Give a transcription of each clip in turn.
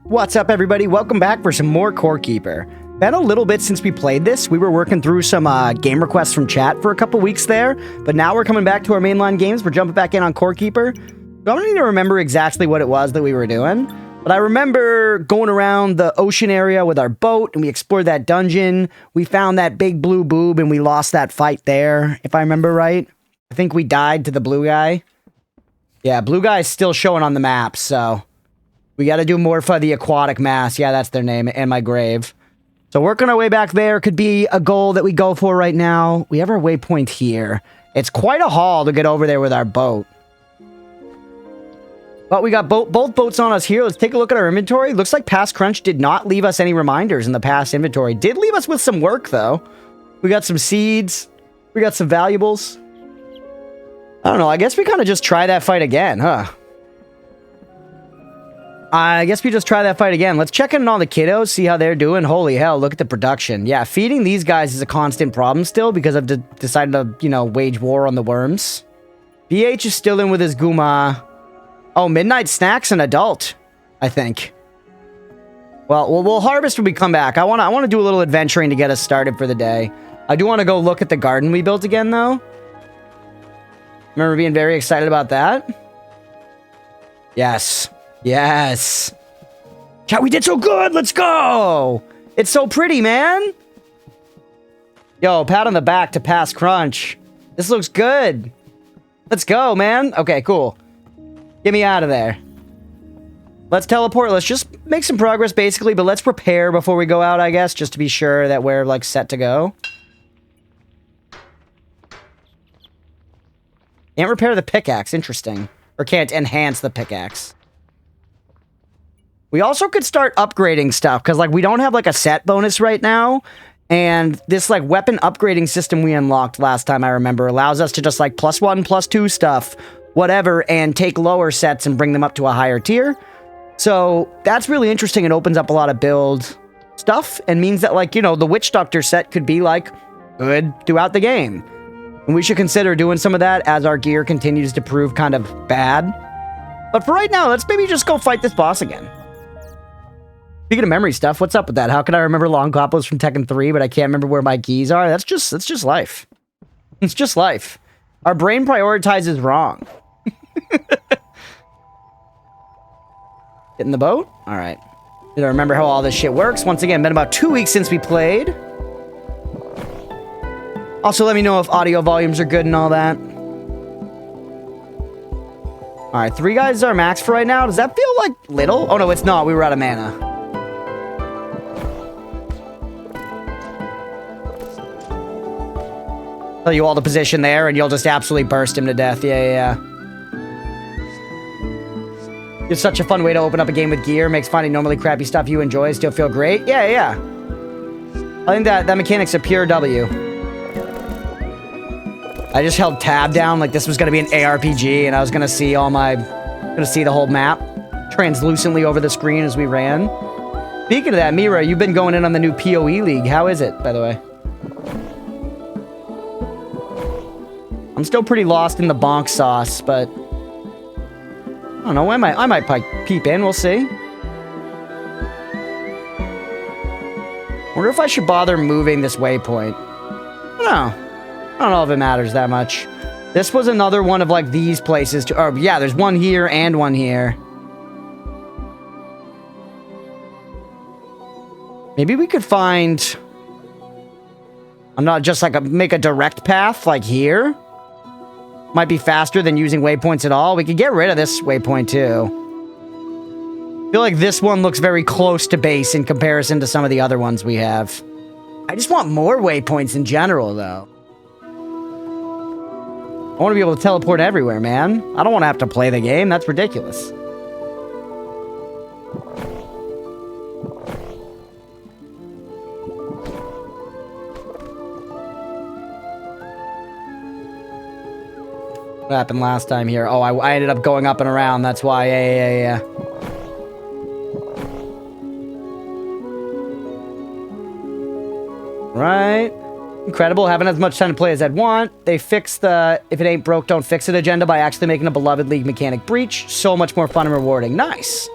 What's up, everybody? Welcome back for some more Core Keeper. Been a little bit since we played this. We were working through some game requests from chat for a couple weeks there, but now we're coming back to our mainline games. We're jumping back in on Core Keeper. I don't need to remember exactly what it was that we were doing, but I remember going around the ocean area with our boat, and we explored that dungeon. We found that big blue boob, and we lost that fight there, if I remember right. I think we died to the blue guy. Yeah, blue guy is still showing on the map, so we got to do more for the aquatic mass. Yeah, that's their name, and my grave. So working our way back there could be a goal that we go for right now. We have our waypoint here. It's quite a haul to get over there with our boat. But we got both boats on us here. Let's take a look at our inventory. Looks like Past Crunch did not leave us any reminders in the past inventory. Did leave us with some work, though. We got some seeds. We got some valuables. I don't know. I guess we kind of just try that fight again, huh? I guess we just try that fight again. Let's check in on all the kiddos, see how they're doing. Holy hell, look at the production. Yeah, feeding these guys is a constant problem still because I've decided to, you know, wage war on the worms. BH is still in with his Guma. Oh, Midnight Snack's an adult, I think. Well, we'll harvest when we come back. I want to do a little adventuring to get us started for the day. I do want to go look at the garden we built again, though. Remember being very excited about that? Yes. Yes. Chat, we did so good. Let's go. It's so pretty, man. Yo, pat on the back to Past Crunch. This looks good. Let's go, man. Okay, cool. Get me out of there. Let's teleport. Let's just make some progress, basically, but let's prepare before we go out, I guess, just to be sure that we're, like, set to go. Can't repair the pickaxe. Interesting. Or can't enhance the pickaxe. We also could start upgrading stuff, because, like, we don't have, like, a set bonus right now, and this, like, weapon upgrading system we unlocked last time, I remember, allows us to just, like, +1, +2 stuff, whatever, and take lower sets and bring them up to a higher tier. So, that's really interesting. It opens up a lot of build stuff, and means that, like, you know, the Witch Doctor set could be, like, good throughout the game. And we should consider doing some of that as our gear continues to prove kind of bad. But for right now, let's maybe just go fight this boss again. Speaking of memory stuff, what's up with that? How can I remember long combos from Tekken 3, but I can't remember where my keys are? That's just life. It's just life. Our brain prioritizes wrong. Get in the boat? All right. Did I remember how all this shit works? Once again, been about 2 weeks since we played. Also, let me know if audio volumes are good and all that. All right, 3 guys is our max for right now. Does that feel like little? Oh, no, it's not. We were out of mana. Tell you all the position there, and you'll just absolutely burst him to death. Yeah. It's such a fun way to open up a game with gear. Makes finding normally crappy stuff you enjoy still feel great. Yeah. I think that mechanic's a pure W. I just held tab down like this was going to be an ARPG, and I was going to see the whole map translucently over the screen as we ran. Speaking of that, Mira, you've been going in on the new PoE League. How is it, by the way? I'm still pretty lost in the bonk sauce, but I don't know. I might peep in. We'll see. Wonder if I should bother moving this waypoint. I don't know if it matters that much. This was another one of, like, these places. Oh, yeah, there's one here and one here. Maybe we could find... I'm not just, like, make a direct path, like, here. Might be faster than using waypoints at all. We could get rid of this waypoint, too. I feel like this one looks very close to base in comparison to some of the other ones we have. I just want more waypoints in general, though. I want to be able to teleport everywhere, man. I don't want to have to play the game. That's ridiculous. What happened last time here? Oh, I ended up going up and around. That's why. Yeah. Right. Incredible. Haven't as much time to play as I'd want. They fixed the if it ain't broke, don't fix it agenda by actually making a beloved League mechanic breach. So much more fun and rewarding. Nice.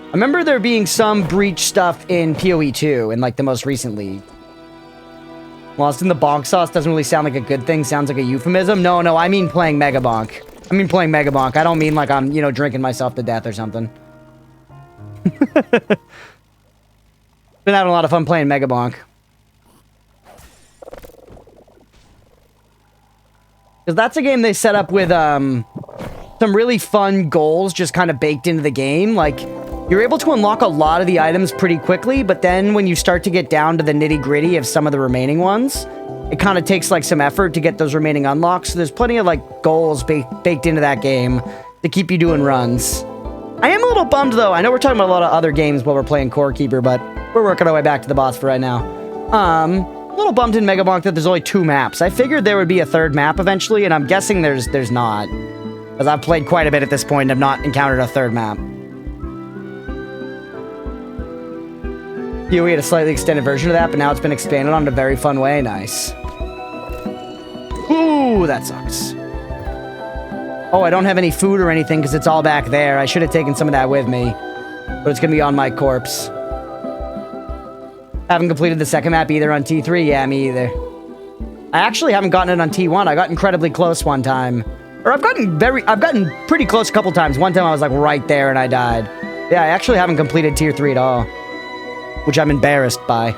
I remember there being some breach stuff in PoE 2 in like the most recent league. Lost in the bonk sauce doesn't really sound like a good thing. Sounds like a euphemism. No, I mean playing Mega Bonk. I mean playing Mega Bonk. I don't mean like I'm, you know, drinking myself to death or something. Been having a lot of fun playing Mega Bonk. Because that's a game they set up with some really fun goals just kind of baked into the game. Like, you're able to unlock a lot of the items pretty quickly, but then when you start to get down to the nitty-gritty of some of the remaining ones, it kind of takes like some effort to get those remaining unlocks. So there's plenty of like goals baked into that game to keep you doing runs. I am a little bummed though. I know we're talking about a lot of other games while we're playing Core Keeper, but we're working our way back to the boss for right now. A little bummed in Mega Bonk that there's only 2 maps. I figured there would be a 3rd map eventually, and I'm guessing there's not. Because I've played quite a bit at this point and have not encountered a 3rd map. PoE had a slightly extended version of that, but now it's been expanded on in a very fun way. Nice. Ooh, that sucks. Oh, I don't have any food or anything because it's all back there. I should have taken some of that with me. But it's going to be on my corpse. Haven't completed the 2nd map either on T3. Yeah, me either. I actually haven't gotten it on T1. I got incredibly close one time. Or I've gotten pretty close a couple times. One time I was like right there and I died. Yeah, I actually haven't completed Tier 3 at all. Which I'm embarrassed by.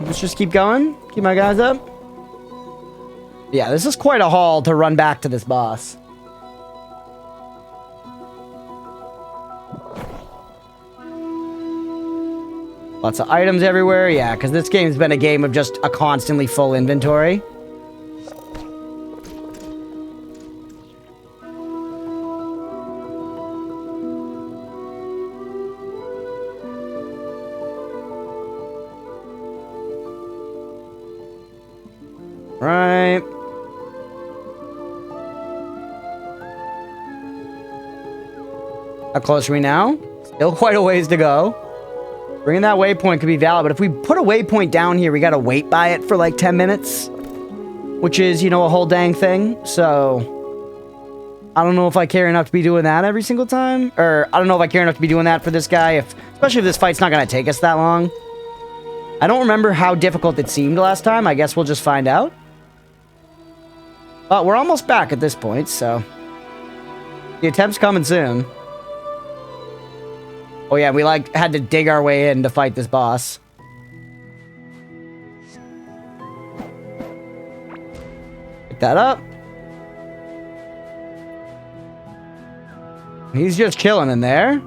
Let's just keep going. Keep my guys up. Yeah, this is quite a haul to run back to this boss. Lots of items everywhere. Yeah, because this game's been a game of just a constantly full inventory. Right. How close are we now? Still quite a ways to go. Bringing that waypoint could be valid, but if we put a waypoint down here, we gotta wait by it for like 10 minutes. Which is, you know, a whole dang thing. So, I don't know if I care enough to be doing that every single time. Or, I don't know if I care enough to be doing that for this guy, especially if this fight's not gonna take us that long. I don't remember how difficult it seemed last time. I guess we'll just find out. But we're almost back at this point, so... the attempt's coming soon. Oh yeah, we like had to dig our way in to fight this boss. Pick that up. He's just chilling in there.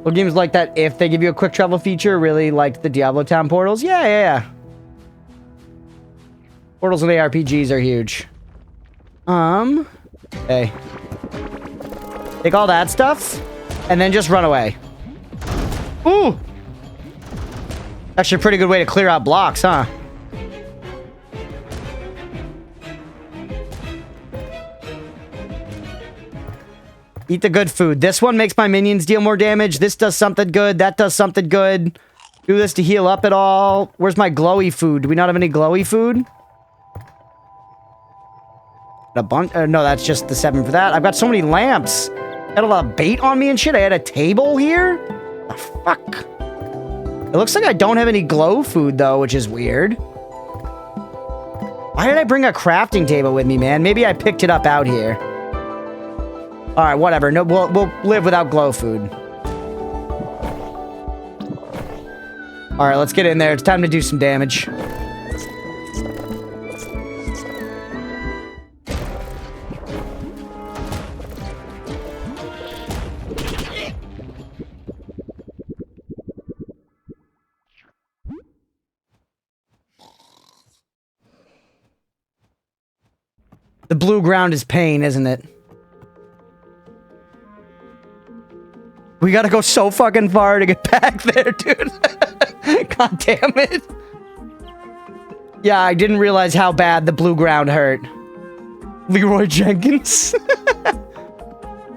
Well, games like that, if they give you a quick travel feature, really like the Diablo Town portals. Yeah. Portals and ARPGs are huge. Okay. Take all that stuff, and then just run away. Ooh! Actually a pretty good way to clear out blocks, huh? Eat the good food. This one makes my minions deal more damage. This does something good. That does something good. Do this to heal up at all. Where's my glowy food? Do we not have any glowy food? A bunch? No, that's just the 7 for that. I've got so many lamps. Got a lot of bait on me and shit. I had a table here? The fuck? It looks like I don't have any glow food, though, which is weird. Why did I bring a crafting table with me, man? Maybe I picked it up out here. Alright, whatever. No, we'll live without glow food. Alright, let's get in there. It's time to do some damage. The blue ground is pain, isn't it? We gotta go so fucking far to get back there, dude. God damn it. Yeah, I didn't realize how bad the blue ground hurt. Leroy Jenkins.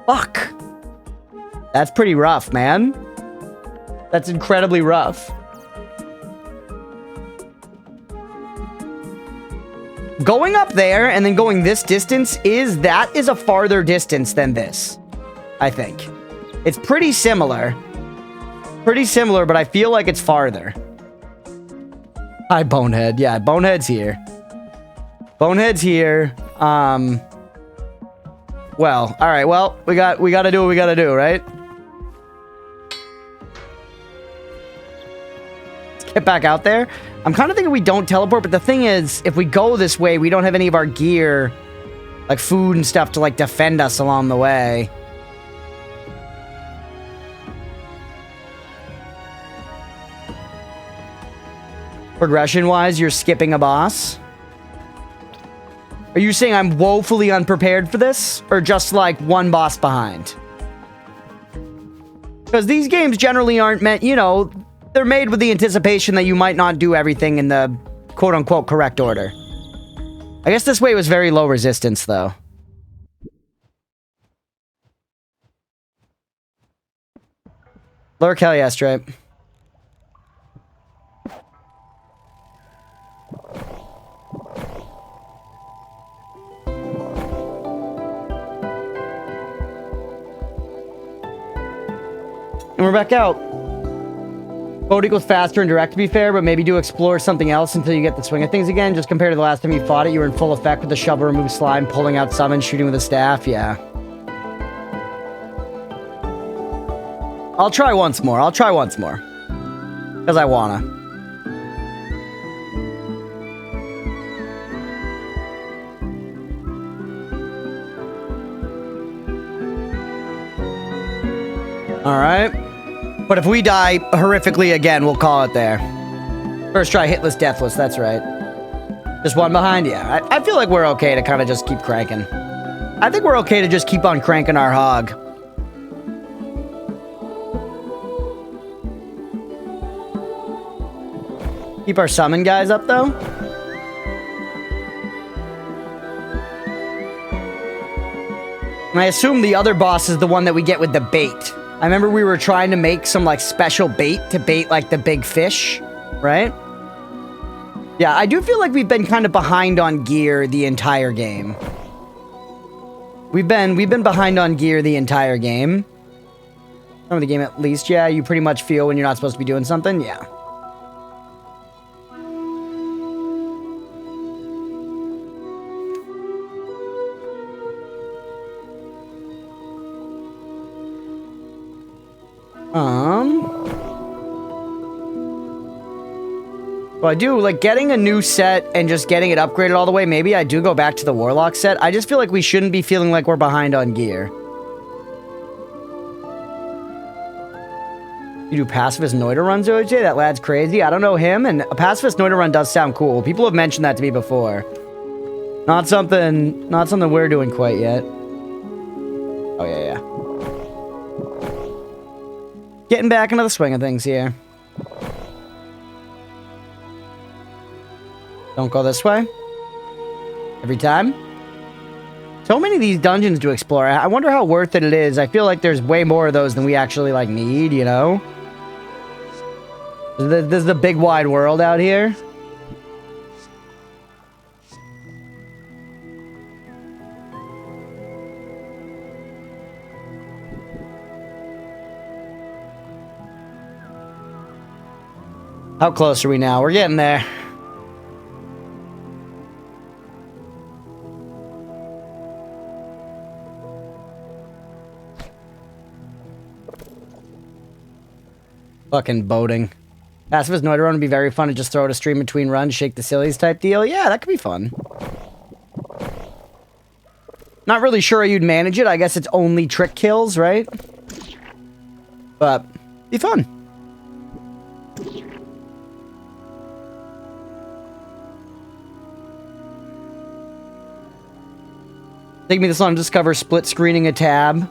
Fuck. That's pretty rough, man. That's incredibly rough. Going up there and then going this distance is a farther distance than this, I think. It's pretty similar. Pretty similar, but I feel like it's farther. Hi, Bonehead. Yeah, Bonehead's here. Bonehead's here. Well, all right. Well, we got to do what we got to do, right? Let's get back out there. I'm kind of thinking we don't teleport, but the thing is, if we go this way, we don't have any of our gear, like food and stuff, to like defend us along the way. Progression-wise, you're skipping a boss. Are you saying I'm woefully unprepared for this? Or just like one boss behind? Because these games generally aren't meant, you know, they're made with the anticipation that you might not do everything in the quote-unquote correct order. I guess this way was very low resistance, though. Lurk, hell yeah, Stripe. And we're back out. Boat equals faster and direct, to be fair, but maybe do explore something else until you get the swing of things again. Just compared to the last time you fought it, you were in full effect with the shovel, remove slime, pulling out summon, shooting with a staff. Yeah. I'll try once more. Because I wanna. Alright. But if we die horrifically again, we'll call it there. First try, hitless, deathless, that's right. Just one behind, yeah. I feel like we're okay to kind of just keep cranking. I think we're okay to just keep on cranking our hog. Keep our summon guys up, though. And I assume the other boss is the one that we get with the bait. I remember we were trying to make some, like, special bait to bait, like, the big fish, right? Yeah, I do feel like we've been kind of behind on gear the entire game. We've been behind on gear the entire game. Some of the game, at least, yeah. You pretty much feel when you're not supposed to be doing something, yeah. Well, I do, like, getting a new set and just getting it upgraded all the way, maybe I do go back to the Warlock set. I just feel like we shouldn't be feeling like we're behind on gear. You do pacifist Noita runs, OJ? That lad's crazy. I don't know him, and a pacifist Noita run does sound cool. People have mentioned that to me before. Not something we're doing quite yet. Oh, yeah. Getting back into the swing of things here. Don't go this way. Every time. So many of these dungeons to explore. I wonder how worth it is. I feel like there's way more of those than we actually, like, need, you know? This is the big wide world out here. How close are we now? We're getting there. Fucking boating. Pacifist Noita run would be very fun to just throw it a stream between runs, shake the sillies type deal. Yeah, that could be fun. Not really sure how you'd manage it. I guess it's only trick kills, right? But, be fun. Take me this long to discover split screening a tab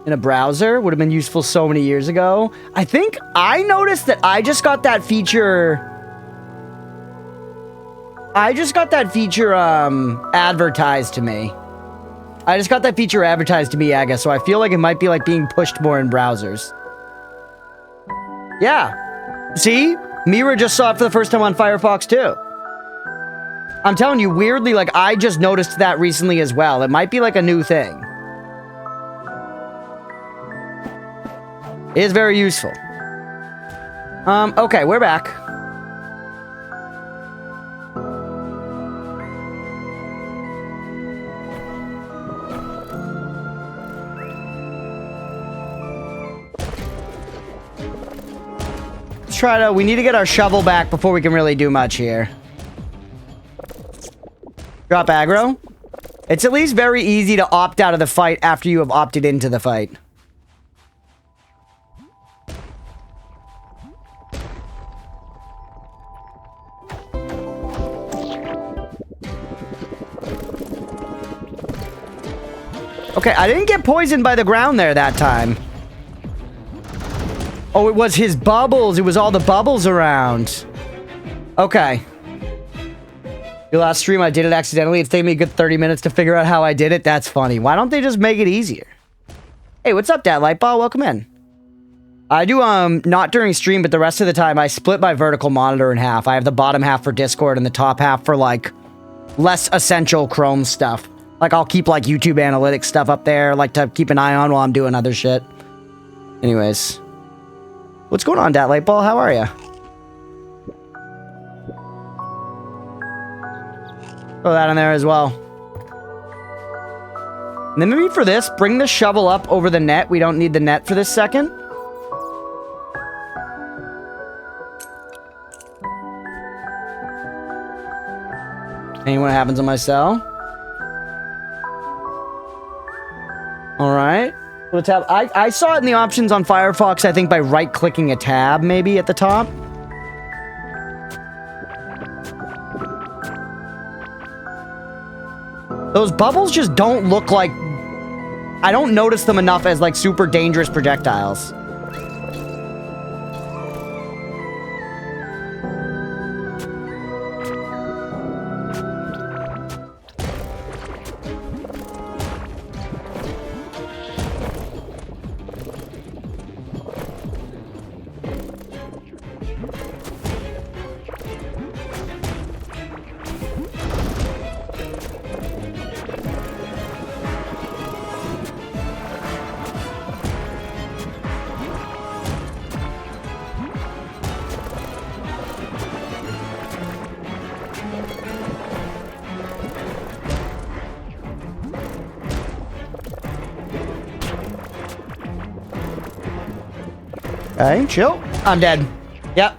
in a browser. Would have been useful so many years ago. I think I noticed that I just got that feature advertised to me. I just got that feature advertised to me, Aga, so I feel like it might be like being pushed more in browsers. Yeah. See? Mira just saw it for the first time on Firefox too. I'm telling you, weirdly, like, I just noticed that recently as well. It might be like a new thing. It is very useful. Okay, we're back. Let's try to... We need to get our shovel back before we can really do much here. Drop aggro. It's at least very easy to opt out of the fight after you have opted into the fight. Okay, I didn't get poisoned by the ground there that time. Oh, it was his bubbles. It was all the bubbles around. Okay. Your last stream, I did it accidentally. It's taken me a good 30 minutes to figure out how I did it. That's funny. Why don't they just make it easier? Hey, what's up, Dad Lightball? Welcome in. I do, not during stream, but the rest of the time, I split my vertical monitor in half. I have the bottom half for Discord and the top half for, like, less essential Chrome stuff. Like, I'll keep, like, YouTube analytics stuff up there, like, to keep an eye on while I'm doing other shit. Anyways. What's going on, Dad Lightball? How are ya? Throw that in there as well. And then maybe for this, bring the shovel up over the net. We don't need the net for this second. Anyone what happens on my cell? Alright. We'll tab. I saw it in the options on Firefox, I think by right-clicking a tab, maybe, at the top. Those bubbles just don't look like... I don't notice them enough as, like, super dangerous projectiles. Okay, chill. I'm dead. Yep.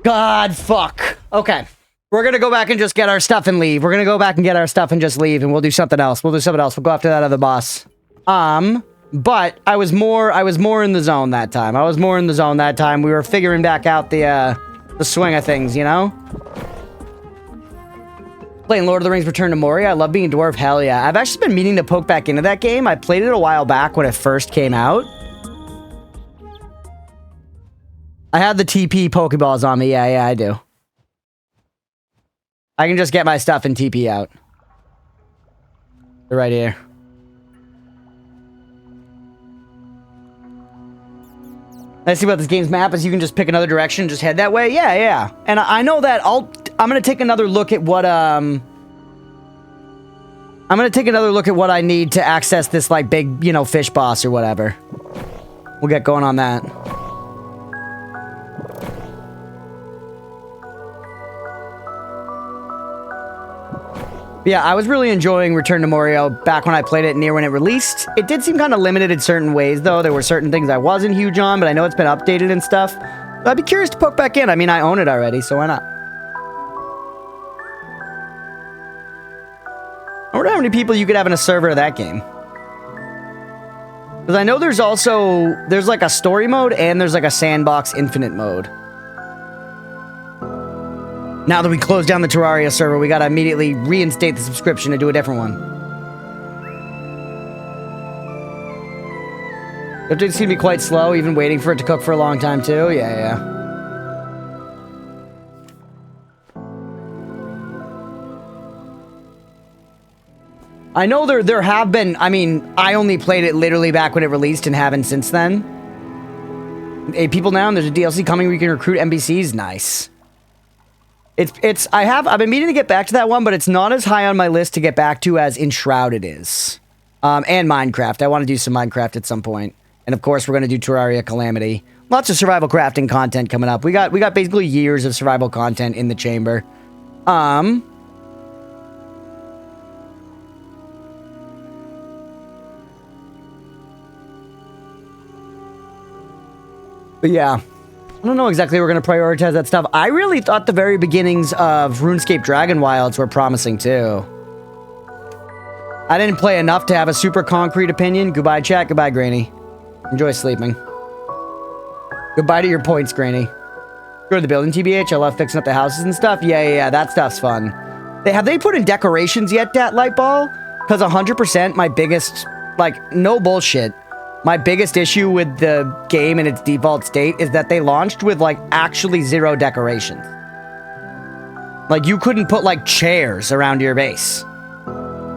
God, fuck. Okay. We're gonna go back and just get our stuff and leave. We're gonna go back and get our stuff and just leave, and we'll do something else. We'll do something else. We'll go after that other boss. But I was more in the zone that time. We were figuring back out the swing of things, you know? Playing Lord of the Rings Return to Moria. I love being a dwarf. Hell yeah. I've actually been meaning to poke back into that game. I played it a while back when it first came out. I had the TP Pokeballs on me. Yeah, I do. I can just get my stuff and TP out. They're right here. Nice thing about this game's map is you can just pick another direction and just head that way. Yeah. And I know that I'm gonna take another look at what I need to access this, like, big, you know, fish boss or whatever. We'll get going on that. Yeah, I was really enjoying Return to Moria back when I played it near when it released. It did seem kind of limited in certain ways, though. There were certain things I wasn't huge on, but I know it's been updated and stuff. So I'd be curious to poke back in. I mean, I own it already, so why not? I wonder how many people you could have in a server of that game. Because I know there's like a story mode and there's like a sandbox infinite mode. Now that we closed down the Terraria server, we gotta immediately reinstate the subscription and do a different one. The updates seem to be quite slow, even waiting for it to cook for a long time too. Yeah. I know there have been, I mean, I only played it literally back when it released and haven't since then. 8 people now, and there's a DLC coming where you can recruit NPCs. Nice. I've been meaning to get back to that one, but it's not as high on my list to get back to as Enshrouded is. And Minecraft. I want to do some Minecraft at some point. And of course, we're going to do Terraria Calamity. Lots of survival crafting content coming up. We got basically years of survival content in the chamber. But yeah, I don't know exactly we're going to prioritize that stuff. I really thought the very beginnings of RuneScape Dragon Wilds were promising too. I didn't play enough to have a super concrete opinion. Goodbye, chat. Goodbye, Granny. Enjoy sleeping. Goodbye to your points, Granny. Go to the building, TBH. I love fixing up the houses and stuff. Yeah. That stuff's fun. Have they put in decorations yet, that Lightball? Because 100% my biggest, like, no bullshit. My biggest issue with the game in its default state is that they launched with, like, actually 0 decorations. Like, you couldn't put, like, chairs around your base.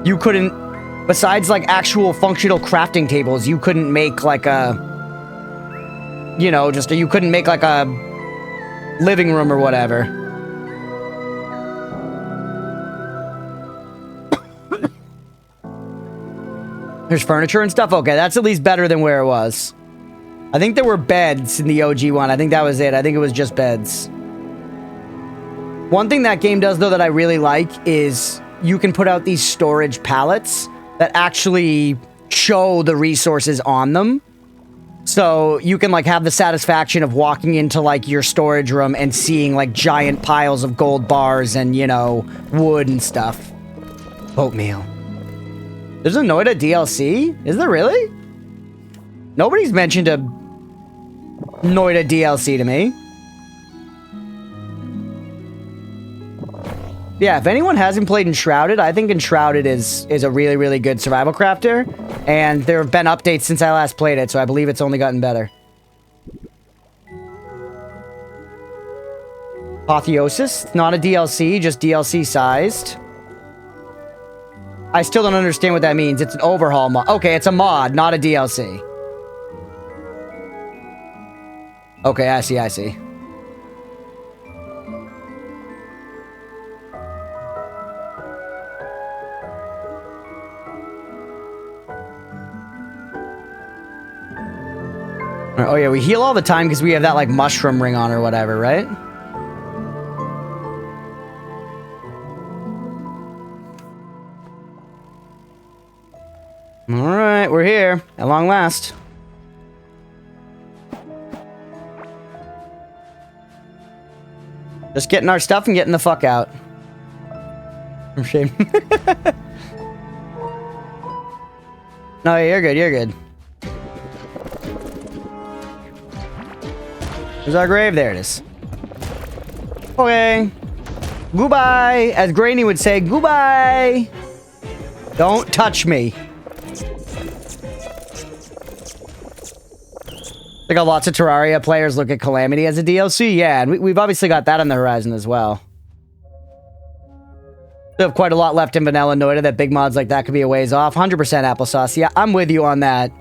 You couldn't, besides, like, actual functional crafting tables, you couldn't make, like, a, you know, you couldn't make, like, a living room or whatever. There's furniture and stuff? Okay, that's at least better than where it was. I think there were beds in the OG one. I think that was it. I think it was just beds. One thing that game does, though, that I really like is you can put out these storage pallets that actually show the resources on them. So you can, like, have the satisfaction of walking into, like, your storage room and seeing, like, giant piles of gold bars and, you know, wood and stuff. Oatmeal. There's a Noida DLC? Is there really? Nobody's mentioned a Noida DLC to me. Yeah, if anyone hasn't played Enshrouded, I think Enshrouded is a really, really good survival crafter. And there have been updates since I last played it, so I believe it's only gotten better. Apotheosis, not a DLC, just DLC sized. I still don't understand what that means. It's an overhaul mod. Okay, it's a mod, not a DLC. Okay, I see. Oh yeah, we heal all the time because we have that, like, mushroom ring on or whatever, right? Alright, we're here. At long last. Just getting our stuff and getting the fuck out. I'm ashamed. No, you're good. There's our grave. There it is. Okay. Goodbye. As Granny would say, goodbye. Don't touch me. I got lots of Terraria players look at Calamity as a DLC. Yeah, and we've obviously got that on the horizon as well. We have quite a lot left in Vanilla Noida that big mods like that could be a ways off. 100% applesauce. Yeah, I'm with you on that.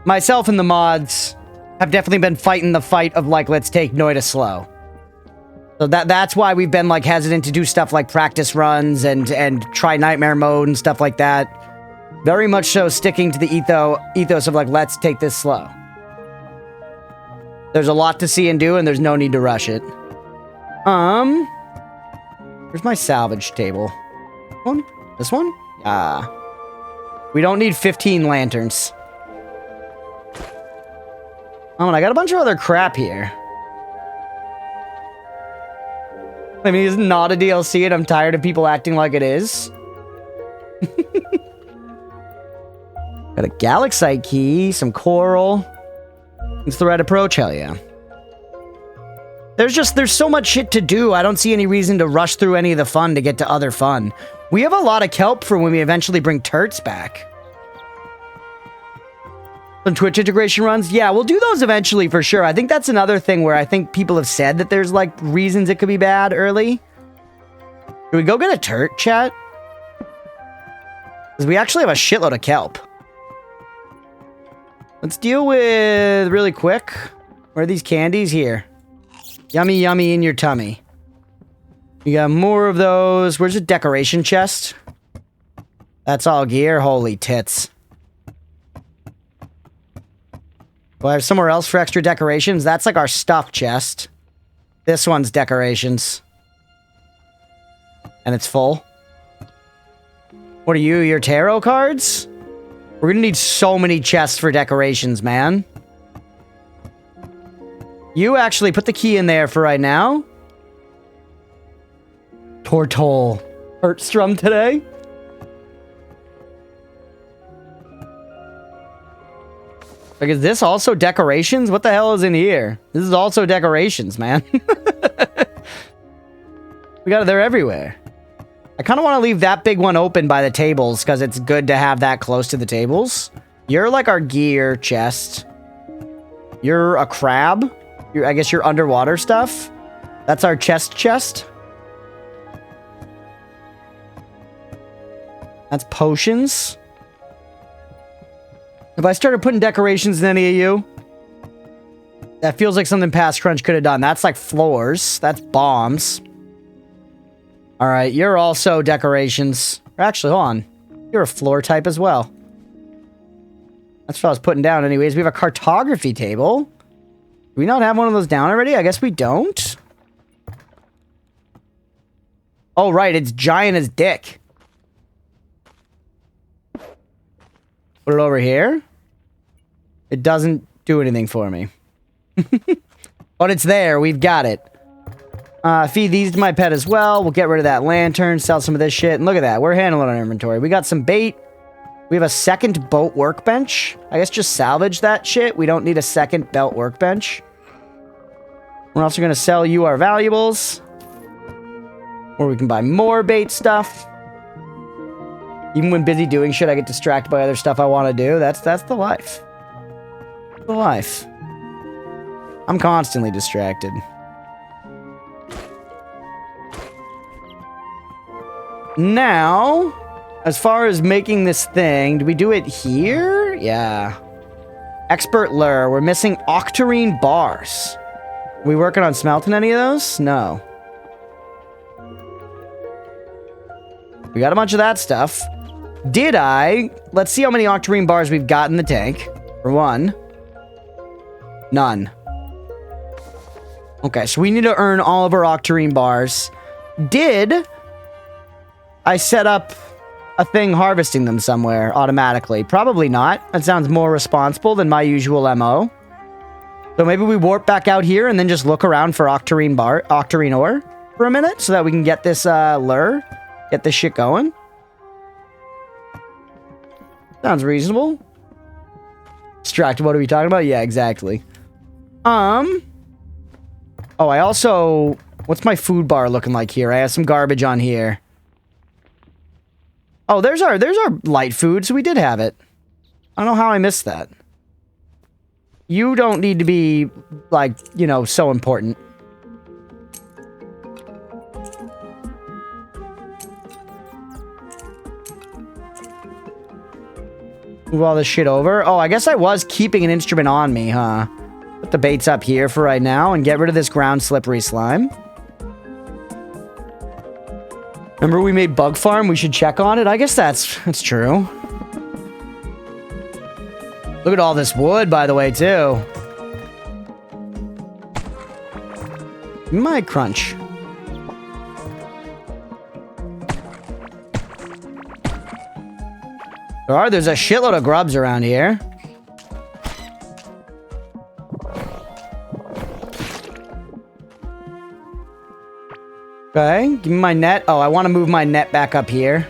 Myself and the mods have definitely been fighting the fight of, like, let's take Noida slow. So that's why we've been, like, hesitant to do stuff like practice runs and try Nightmare Mode and stuff like that. Very much so sticking to the ethos of, like, let's take this slow. There's a lot to see and do, and there's no need to rush it. Where's my salvage table? One? This one? We don't need 15 lanterns. Oh, and I got a bunch of other crap here. I mean, it's not a DLC, and I'm tired of people acting like it is. Got a Galaxite key, some coral. It's the right approach, hell yeah. There's so much shit to do, I don't see any reason to rush through any of the fun to get to other fun. We have a lot of kelp for when we eventually bring Turts back. Some Twitch integration runs? Yeah, we'll do those eventually for sure. I think that's another thing where I think people have said that there's, like, reasons it could be bad early. Should we go get a Turt, chat? Because we actually have a shitload of kelp. Let's deal with really quick. Where are these candies? Here. Yummy, yummy in your tummy. You got more of those. Where's the decoration chest? That's all gear. Holy tits. Do I have somewhere else for extra decorations? That's like our stuff chest. This one's decorations. And it's full. What are you? Your tarot cards? We're gonna need so many chests for decorations, man. You actually put the key in there for right now. Tortol. Hertstrom today? Like, is this also decorations? What the hell is in here? This is also decorations, man. We got it there everywhere. I kind of want to leave that big one open by the tables because it's good to have that close to the tables. You're like our gear chest. You're a crab. I guess you're underwater stuff. That's our chest. That's potions. If I started putting decorations in any of you, that feels like something Past Crunch could have done. That's like floors. That's bombs. All right, you're also decorations. Actually, hold on. You're a floor type as well. That's what I was putting down anyways. We have a cartography table. Do we not have one of those down already? I guess we don't. Oh, right. It's giant as dick. Put it over here. It doesn't do anything for me. But it's there. We've got it. Feed these to my pet as well. We'll get rid of that lantern, sell some of this shit. And look at that. We're handling our inventory. We got some bait. We have a second boat workbench. I guess just salvage that shit. We don't need a second belt workbench. We're also going to sell you our valuables. Or we can buy more bait stuff. Even when busy doing shit, I get distracted by other stuff I want to do. That's the life. The life. I'm constantly distracted. Now, as far as making this thing, do we do it here? Yeah. Expert lure. We're missing octarine bars. Are we working on smelting any of those? No. We got a bunch of that stuff. Did I? Let's see how many octarine bars we've got in the tank. For one. None. Okay, so we need to earn all of our octarine bars. Did I set up a thing harvesting them somewhere automatically? Probably not. That sounds more responsible than my usual MO. So maybe we warp back out here and then just look around for octarine ore for a minute so that we can get this lure, get this shit going. Sounds reasonable. Distracted, what are we talking about? Yeah, exactly. Oh, I also... What's my food bar looking like here? I have some garbage on here. Oh, there's our light food, so we did have it. I don't know how I missed that. You don't need to be, like, you know, so important. Move all this shit over. Oh, I guess I was keeping an instrument on me, huh? Put the baits up here for right now and get rid of this ground slippery slime. Remember we made Bug Farm? We should check on it? I guess that's true. Look at all this wood, by the way, too. My crunch. There's a shitload of grubs around here. Okay, give me my net. Oh, I want to move my net back up here.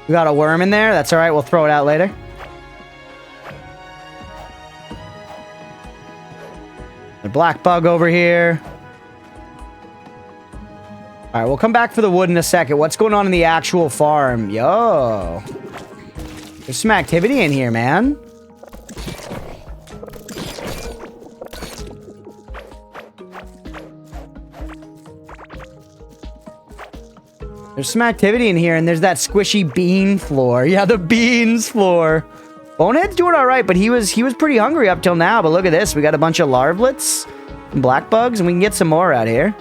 We got a worm in there. That's all right. We'll throw it out later. The black bug over here. All right, we'll come back for the wood in a second. What's going on in the actual farm? Yo. There's some activity in here, man. There's some activity in here, and there's that squishy bean floor. Yeah, the beans floor. Bonehead's doing all right, but he was pretty hungry up till now. But look at this. We got a bunch of larvalets and black bugs, and we can get some more out here.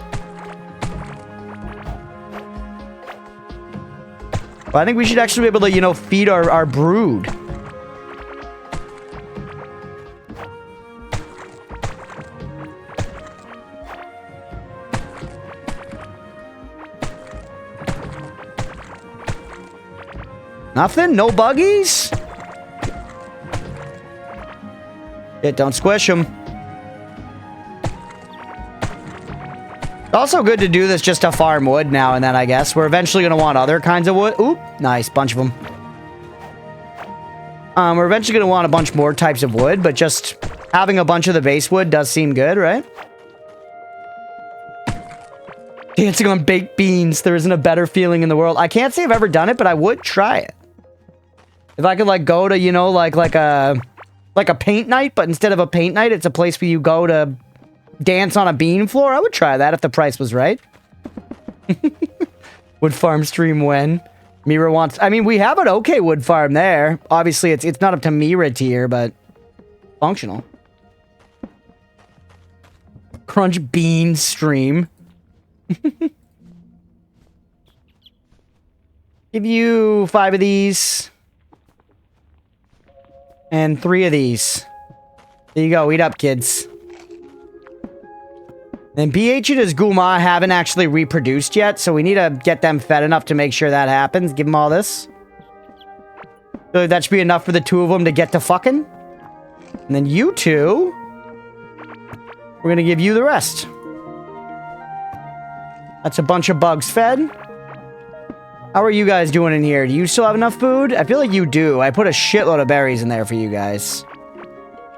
But I think we should actually be able to, you know, feed our brood. Nothing? No buggies? Yeah, don't squish them. It's also good to do this just to farm wood now and then, I guess. We're eventually going to want other kinds of wood. Oop, nice. Bunch of them. We're eventually going to want a bunch more types of wood, but just having a bunch of the base wood does seem good, right? Dancing on baked beans. There isn't a better feeling in the world. I can't say I've ever done it, but I would try it. If I could, like, go to, you know, like a paint night, but instead of a paint night, it's a place where you go to dance on a bean floor, I would try that if the price was right. Wood farm stream when? Mira wants... I mean, we have an okay wood farm there. Obviously, it's not up to Mira tier, but functional. Crunch bean stream. Give you 5 of these. And 3 of these. There you go. Eat up, kids. And BH and his Guma haven't actually reproduced yet, so we need to get them fed enough to make sure that happens. Give them all this. So that should be enough for the 2 of them to get to fucking. And then you 2... we're going to give you the rest. That's a bunch of bugs fed. How are you guys doing in here? Do you still have enough food? I feel like you do. I put a shitload of berries in there for you guys.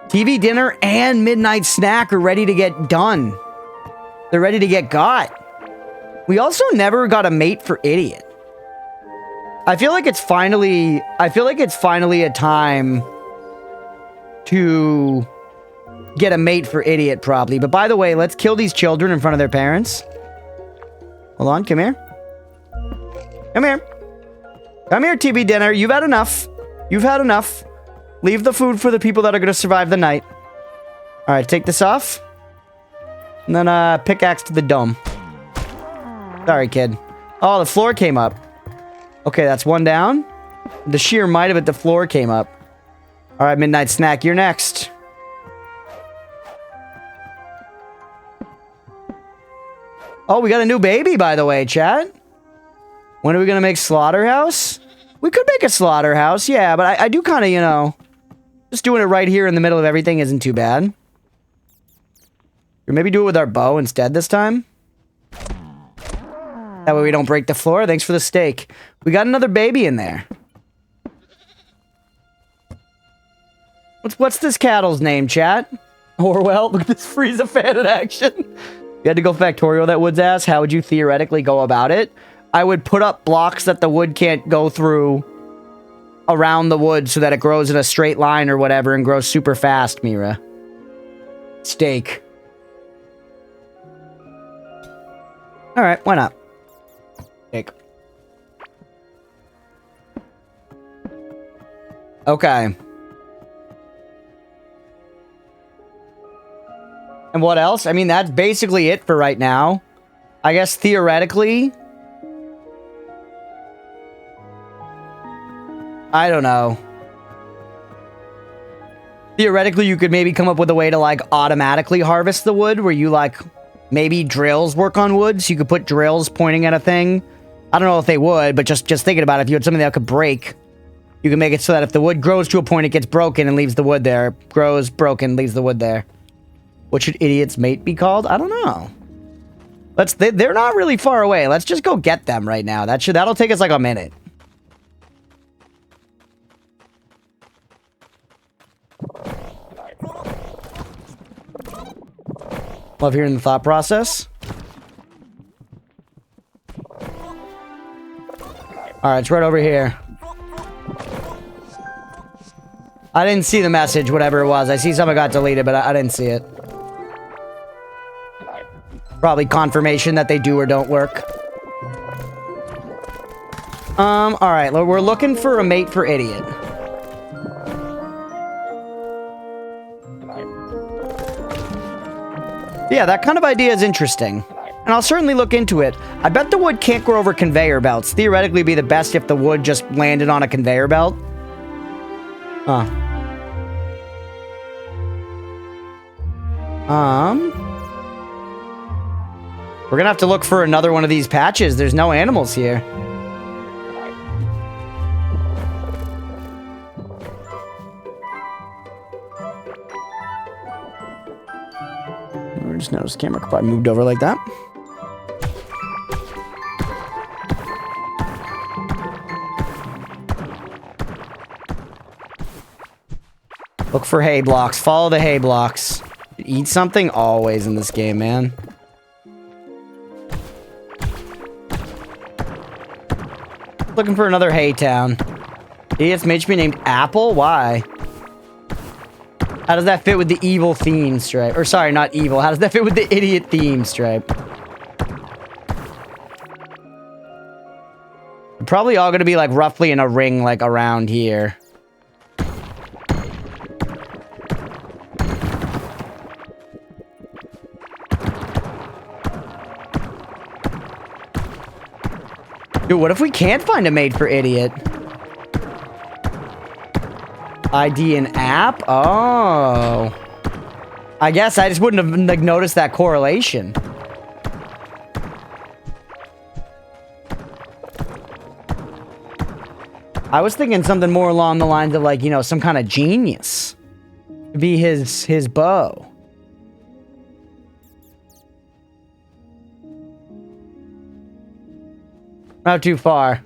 TV dinner and midnight snack are ready to get done. They're ready to get got. We also never got a mate for Idiot. I feel like it's finally a time to get a mate for Idiot, probably. But by the way, let's kill these children in front of their parents. Hold on, come here. Come here. Come here, TV dinner. You've had enough. You've had enough. Leave the food for the people that are going to survive the night. All right, take this off. And then pickaxe to the dome. Sorry, kid. Oh, the floor came up. Okay, that's 1 down. The sheer might of it, the floor came up. All right, midnight snack, you're next. Oh, we got a new baby, by the way, chat. When are we going to make slaughterhouse? We could make a slaughterhouse, yeah, but I do kind of, you know, just doing it right here in the middle of everything isn't too bad. Or maybe do it with our bow instead this time. That way we don't break the floor. Thanks for the steak. We got another baby in there. What's this cattle's name, chat? Orwell? Look at this Frieza fan in action. You had to go factorial that wood's ass. How would you theoretically go about it? I would put up blocks that the wood can't go through around the wood so that it grows in a straight line or whatever and grows super fast, Mira. Steak. Alright, why not? Steak. Okay. And what else? I mean, that's basically it for right now. I guess theoretically... I don't know. Theoretically, you could maybe come up with a way to, like, automatically harvest the wood, where you, like, maybe drills work on wood, so you could put drills pointing at a thing. I don't know if they would, but just thinking about it, if you had something that could break, you can make it so that if the wood grows to a point, it gets broken and leaves the wood there. Grows, broken, leaves the wood there. What should Idiot's mate be called? I don't know. They're not really far away. Let's just go get them right now. That'll take us, like, a minute. Love hearing the thought process. Alright, it's right over here. I didn't see the message, whatever it was. I see something got deleted, but I didn't see it. Probably confirmation that they do or don't work. All right, we're looking for a mate for idiot. Yeah, that kind of idea is interesting. And I'll certainly look into it. I bet the wood can't grow over conveyor belts. Theoretically, it'd be the best if the wood just landed on a conveyor belt. Huh. We're gonna have to look for another one of these patches. There's no animals here. I just noticed the camera probably moved over like that. Look for hay blocks. Follow the hay blocks. Eat something always in this game, man. Looking for another hay town. Idiot's made to be named Apple? Why? How does that fit with the evil theme, Stripe? Or sorry, not evil. How does that fit with the idiot theme, Stripe? They're probably all gonna be like roughly in a ring like around here. Dude, what if we can't find a mate for idiot? ID and app? Oh. I guess I just wouldn't have like, noticed that correlation. I was thinking something more along the lines of like, you know, some kind of genius. To be his beau. Not too far.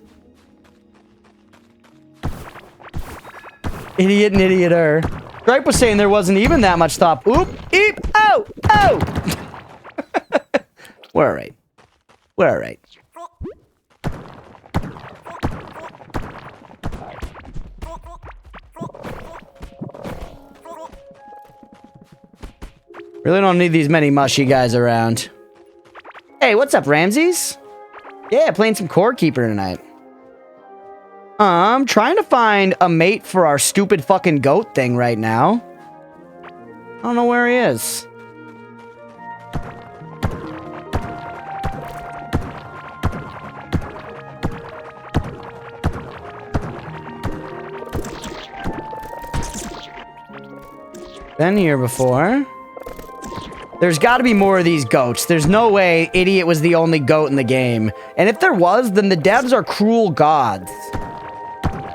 Idiot and idioter. Stripe was saying there wasn't even that much thought. Oop, eep, oh, oh. We're all right. We're all right. Really don't need these many mushy guys around. Hey, what's up, Ramses? Yeah, playing some Core Keeper tonight. I'm trying to find a mate for our stupid fucking goat thing right now. I don't know where he is. Been here before. There's got to be more of these goats. There's no way Idiot was the only goat in the game. And if there was, then the devs are cruel gods.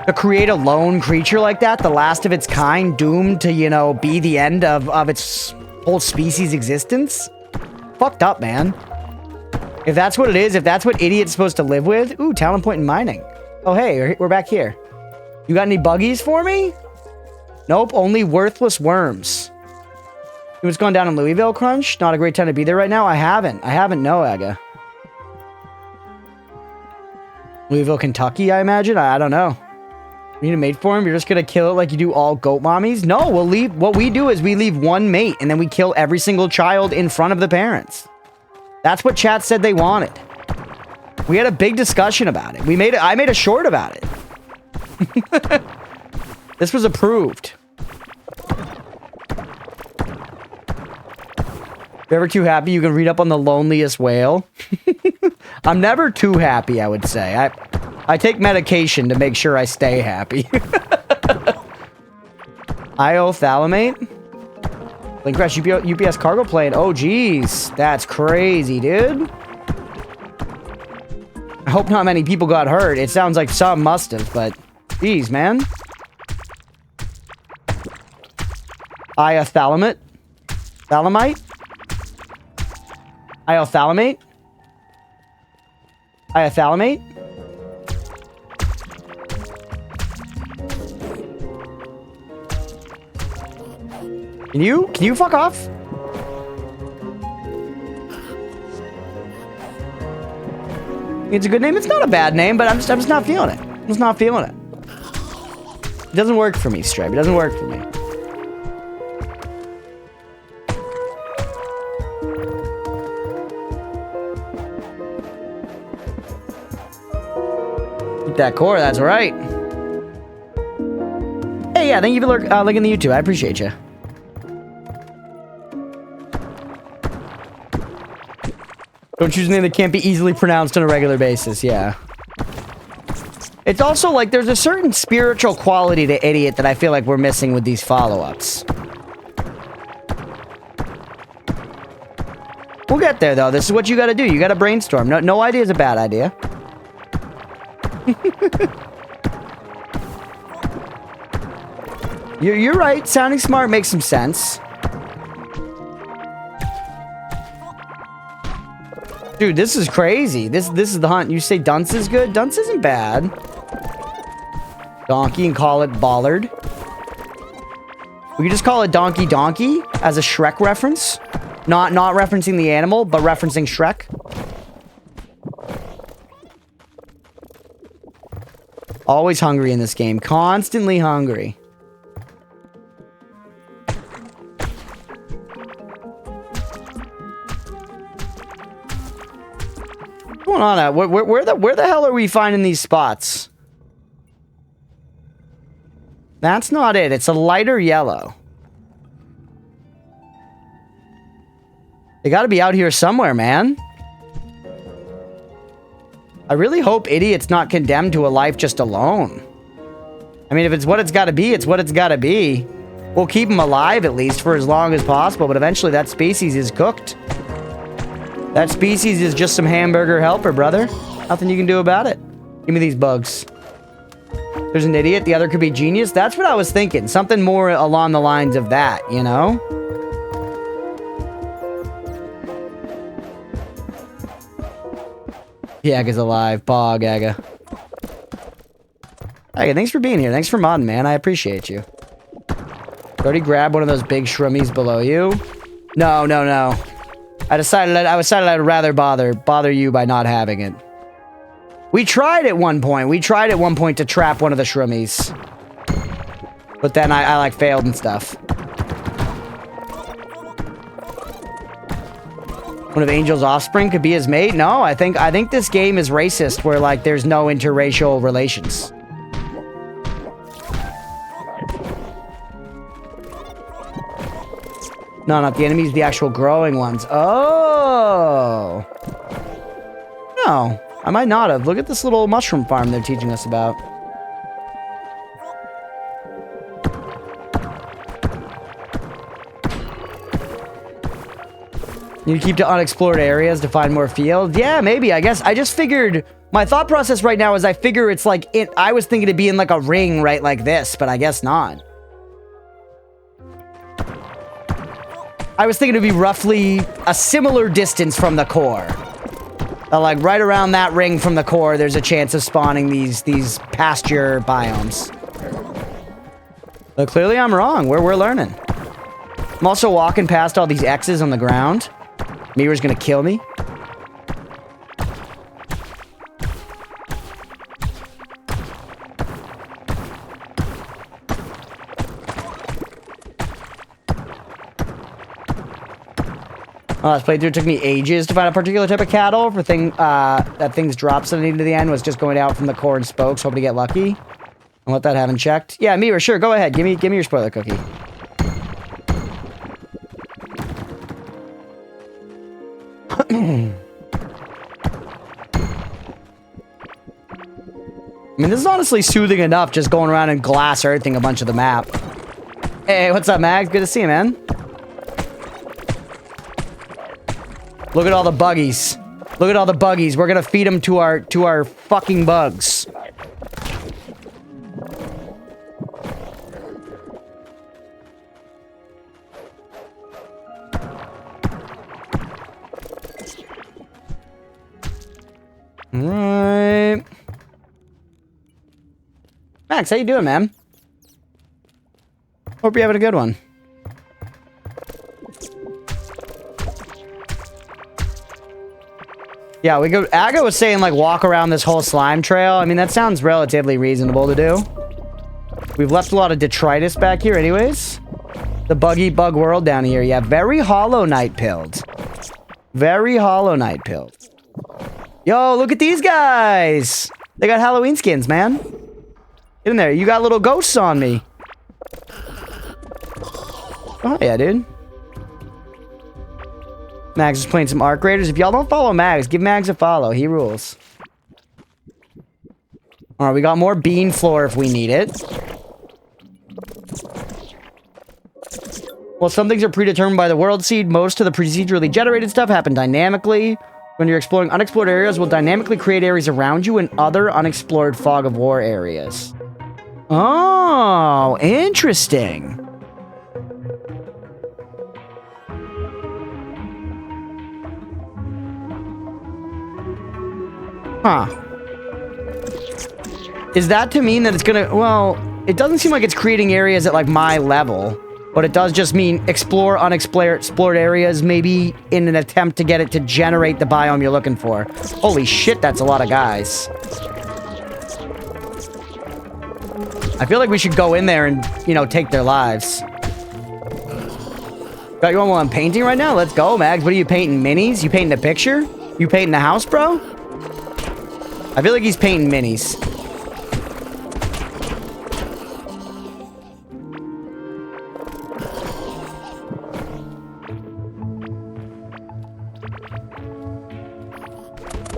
To create a lone creature like that, the last of its kind, doomed to, you know, be the end of its whole species' existence? Fucked up, man. If that's what it is, if that's what Idiot's supposed to live with... Ooh, talent point in mining. Oh, hey, we're back here. You got any buggies for me? Nope, only worthless worms. You what's going down in Louisville, Crunch? Not a great time to be there right now? I haven't, no, Aga. Louisville, Kentucky, I imagine? I don't know. You need a mate for him? You're just gonna kill it like you do all goat mommies? No, we'll leave... What we do is we leave one mate, and then we kill every single child in front of the parents. That's what chat said they wanted. We had a big discussion about it. I made a short about it. This was approved. If you're ever too happy, you can read up on the loneliest whale. I'm never too happy, I would say. I take medication to make sure I stay happy. Iothalamate? Link Crash UPS cargo plane. Oh, geez. That's crazy, dude. I hope not many people got hurt. It sounds like some must have, but... Geez, man. Iothalamate? Thalamite? Iothalamate? Iothalamate? Can you fuck off? It's a good name. It's not a bad name, but I'm just not feeling it. I'm just not feeling it. It doesn't work for me, Stripe. It doesn't work for me. that core, that's right. Hey, yeah, thank you for linking the YouTube. I appreciate you. Don't choose a name that can't be easily pronounced on a regular basis, yeah. It's also like there's a certain spiritual quality to idiot that I feel like we're missing with these follow-ups. We'll get there, though. This is what you gotta do. You gotta brainstorm. No idea is a bad idea. You're right. Sounding smart makes some sense. Dude, this is crazy. This is the hunt. You say dunce is good? Dunce isn't bad. Donkey and call it bollard. We could just call it donkey donkey as a Shrek reference. Not referencing the animal, but referencing Shrek. Always hungry in this game. Constantly hungry. What's going on at? Where the hell are we finding these spots? That's not it. It's a lighter yellow. They gotta be out here somewhere, man. I really hope Idiot's not condemned to a life just alone. I mean, if it's what it's gotta be, it's what it's gotta be. We'll keep him alive, at least, for as long as possible, but eventually that species is cooked. That species is just some hamburger helper, brother. Nothing you can do about it. Give me these bugs. There's an idiot, the other could be genius. That's what I was thinking. Something more along the lines of that, you know? Yaga's alive. Pog, Aga. Aga, thanks for being here. Thanks for modding, man. I appreciate you. Already grabbed one of those big shroomies below you. No. I decided I'd rather bother you by not having it. We tried at one point. To trap one of the shroomies. But then I like failed and stuff. One of Angel's offspring could be his mate? No, I think this game is racist where like there's no interracial relations. No, not the enemies, the actual growing ones. Oh. No, I might not have. Look at this little mushroom farm they're teaching us about. You keep to unexplored areas to find more fields? Yeah, maybe. I guess I just figured... My thought process right now is I figure it's like... I was thinking it'd be in like a ring right like this, but I guess not. I was thinking it'd be roughly a similar distance from the core. Like right around that ring from the core, there's a chance of spawning these pasture biomes. But clearly I'm wrong. We're learning. I'm also walking past all these X's on the ground. Mira's gonna kill me. Oh, this playthrough took me ages to find a particular type of cattle. For that thing's drop suddenly to the end was just going out from the core and spokes, hoping to get lucky. I'll let that haven't checked. Yeah, Mira, sure, go ahead. Give me your spoiler cookie. I mean, this is honestly soothing enough, just going around and glass earthing a bunch of the map. Hey, what's up, Mags? Good to see you, man. Look at all the buggies. Look at all the buggies. We're gonna feed them to our fucking bugs. Right. Max, how you doing, man? Hope you're having a good one. Yeah, we go. Aga was saying, like, walk around this whole slime trail. I mean, that sounds relatively reasonable to do. We've left a lot of detritus back here anyways. The buggy bug world down here. Yeah, very Hollow Knight pilled. Very Hollow Knight pilled. Yo, look at these guys. They got Halloween skins, man. Get in there. You got little ghosts on me. Oh, yeah, dude. Mags is playing some Arc Raiders. If y'all don't follow Mags, give Mags a follow. He rules. Alright, we got more bean floor if we need it. Well, some things are predetermined by the world seed. Most of the procedurally generated stuff happen dynamically. When you're exploring unexplored areas, will dynamically create areas around you and other unexplored fog of war areas. Oh, interesting. Huh. Is that to mean that it's gonna... Well, it doesn't seem like it's creating areas at, like, my level. But it does just mean explore unexplored areas, maybe in an attempt to get it to generate the biome you're looking for. Holy shit, that's a lot of guys. I feel like we should go in there and, you know, take their lives. Got you on while I'm painting right now? Let's go, Mags. What are you painting? Minis? You painting a picture? You painting a house, bro? I feel like he's painting minis.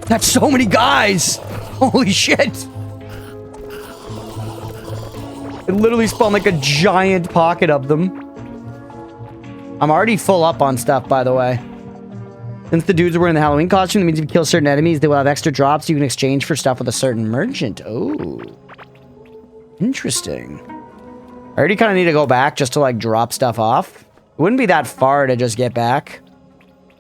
That's so many guys! Holy shit! It literally spawned like a giant pocket of them. I'm already full up on stuff, by the way. Since the dudes are wearing the Halloween costume, that means if you kill certain enemies, they will have extra drops you can exchange for stuff with a certain merchant. Oh. Interesting. I already kind of need to go back just to, like, drop stuff off. It wouldn't be that far to just get back.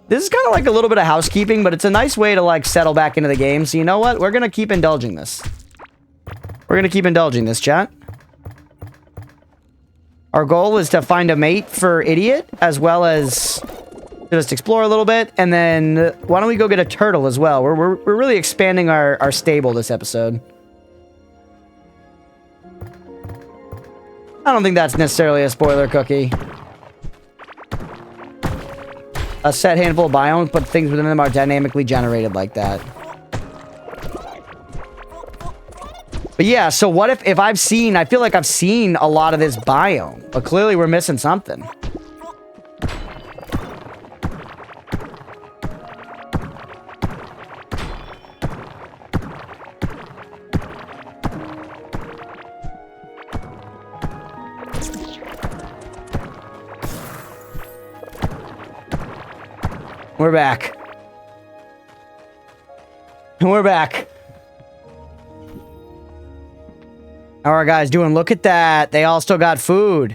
This is kind of like a little bit of housekeeping, but it's a nice way to, like, settle back into the game. So you know what? We're going to keep indulging this. We're going to keep indulging this, chat. Our goal is to find a mate for Idiot, as well as just explore a little bit. And then why don't we go get a turtle as well? We're really expanding our stable this episode. I don't think that's necessarily a spoiler cookie. A set handful of biomes, but things within them are dynamically generated like that. But yeah, so what if I've seen... I feel like I've seen a lot of this biome, but clearly we're missing something. We're back. And we're back. How are our guys doing? Look at that. They all still got food.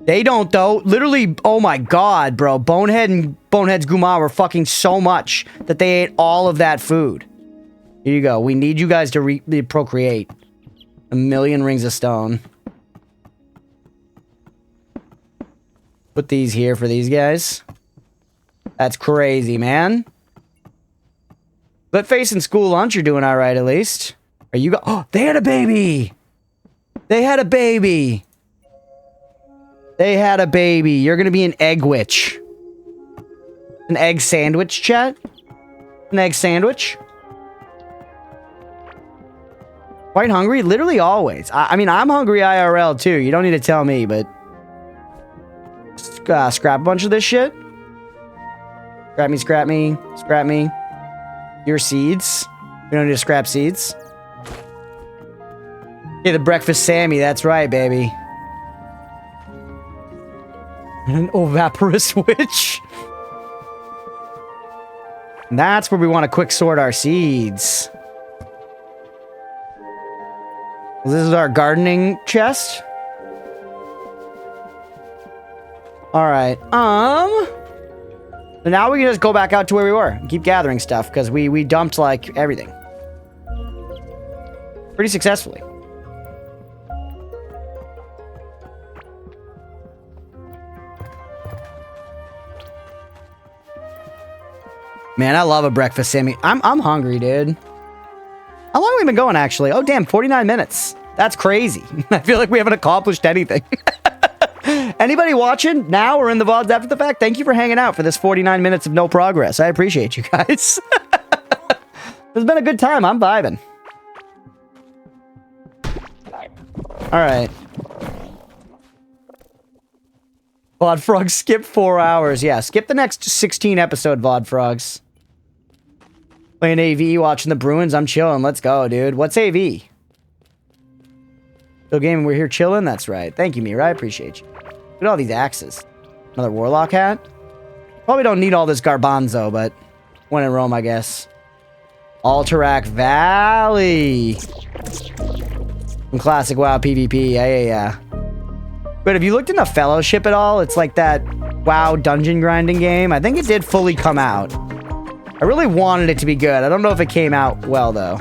They don't, though. Literally, oh my god, bro. Bonehead and Bonehead's Guma were fucking so much that they ate all of that food. Here you go. We need you guys to procreate. 1,000,000 rings of stone. Put these here for these guys. That's crazy, man. But facing school lunch, you're doing all right, at least. Are you oh, they had a baby! They had a baby! They had a baby. You're gonna be an egg witch. An egg sandwich, chat? An egg sandwich? Quite hungry? Literally always. I mean, I'm hungry IRL, too. You don't need to tell me, but... scrap a bunch of this shit. Scrap me, scrap me, scrap me. Your seeds. We don't need to scrap seeds. Okay, the breakfast Sammy. That's right, baby. An oviparous witch. And that's where we want to quick sort our seeds. This is our gardening chest. Alright, so now we can just go back out to where we were and keep gathering stuff, because we dumped, like, everything. Pretty successfully. Man, I love a breakfast Sammy. I'm hungry, dude. How long have we been going, actually? Oh, damn, 49 minutes. That's crazy. I feel like we haven't accomplished anything. Anybody watching now or in the VODs after the fact, thank you for hanging out for this 49 minutes of no progress. I appreciate you guys. It's been a good time. I'm vibing. Alright. VOD Frogs, skip 4 hours. Yeah, skip the next 16 episode, VOD Frogs. Playing AV, watching the Bruins. I'm chilling. Let's go, dude. What's AV? Still gaming, we're here chilling? That's right. Thank you, Mira. I appreciate you. Look at all these axes. Another Warlock hat? Probably don't need all this Garbanzo, but when in Rome, I guess. Alterac Valley. Some classic WoW PvP. Yeah. But have you looked into Fellowship at all? It's like that WoW dungeon grinding game. I think it did fully come out. I really wanted it to be good. I don't know if it came out well, though.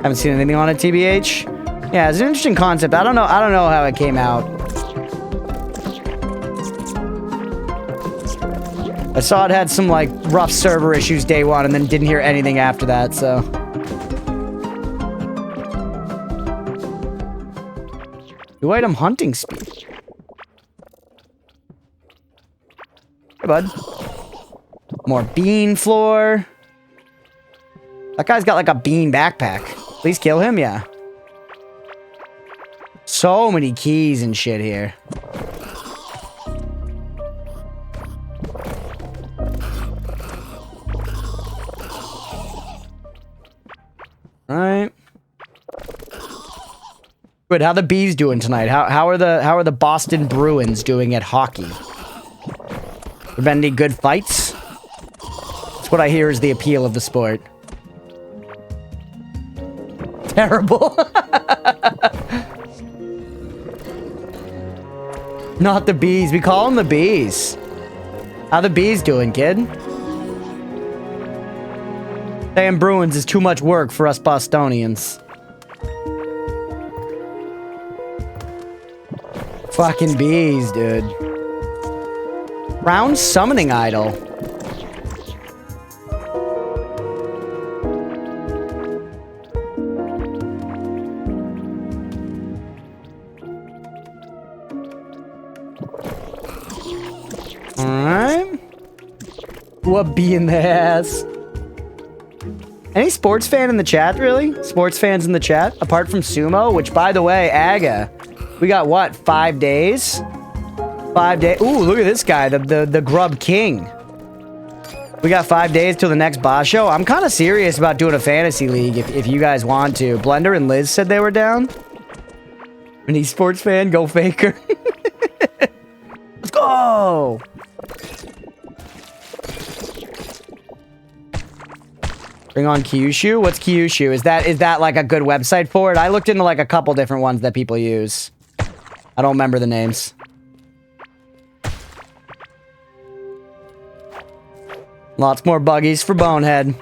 Haven't seen anything on it, TBH. Yeah, it's an interesting concept. I don't know how it came out. I saw it had some, like, rough server issues day one and then didn't hear anything after that, so. New item hunting speed. Hey, bud. More bean floor. That guy's got, like, a bean backpack. Please kill him, yeah. So many keys and shit here. Alright. Good, how the bees doing tonight? How are the Boston Bruins doing at hockey? There been any good fights? That's what I hear is the appeal of the sport. Terrible. Not the bees. We call them the bees. How the bees doing, kid? Saying Bruins is too much work for us Bostonians. Fucking bees, dude. Round summoning idol. Alright. What bee in the ass? Any sports fan in the chat, really? Sports fans in the chat? Apart from Sumo, which, by the way, Aga, we got, what, 5 days? 5 days. Ooh, look at this guy, the Grub King. We got 5 days till the next boss show. I'm kind of serious about doing a fantasy league if you guys want to. Blender and Liz said they were down. An esports fan, go Faker. Let's go! Bring on Kyushu? What's Kyushu? Is that like a good website for it? I looked into like a couple different ones that people use. I don't remember the names. Lots more buggies for Bonehead.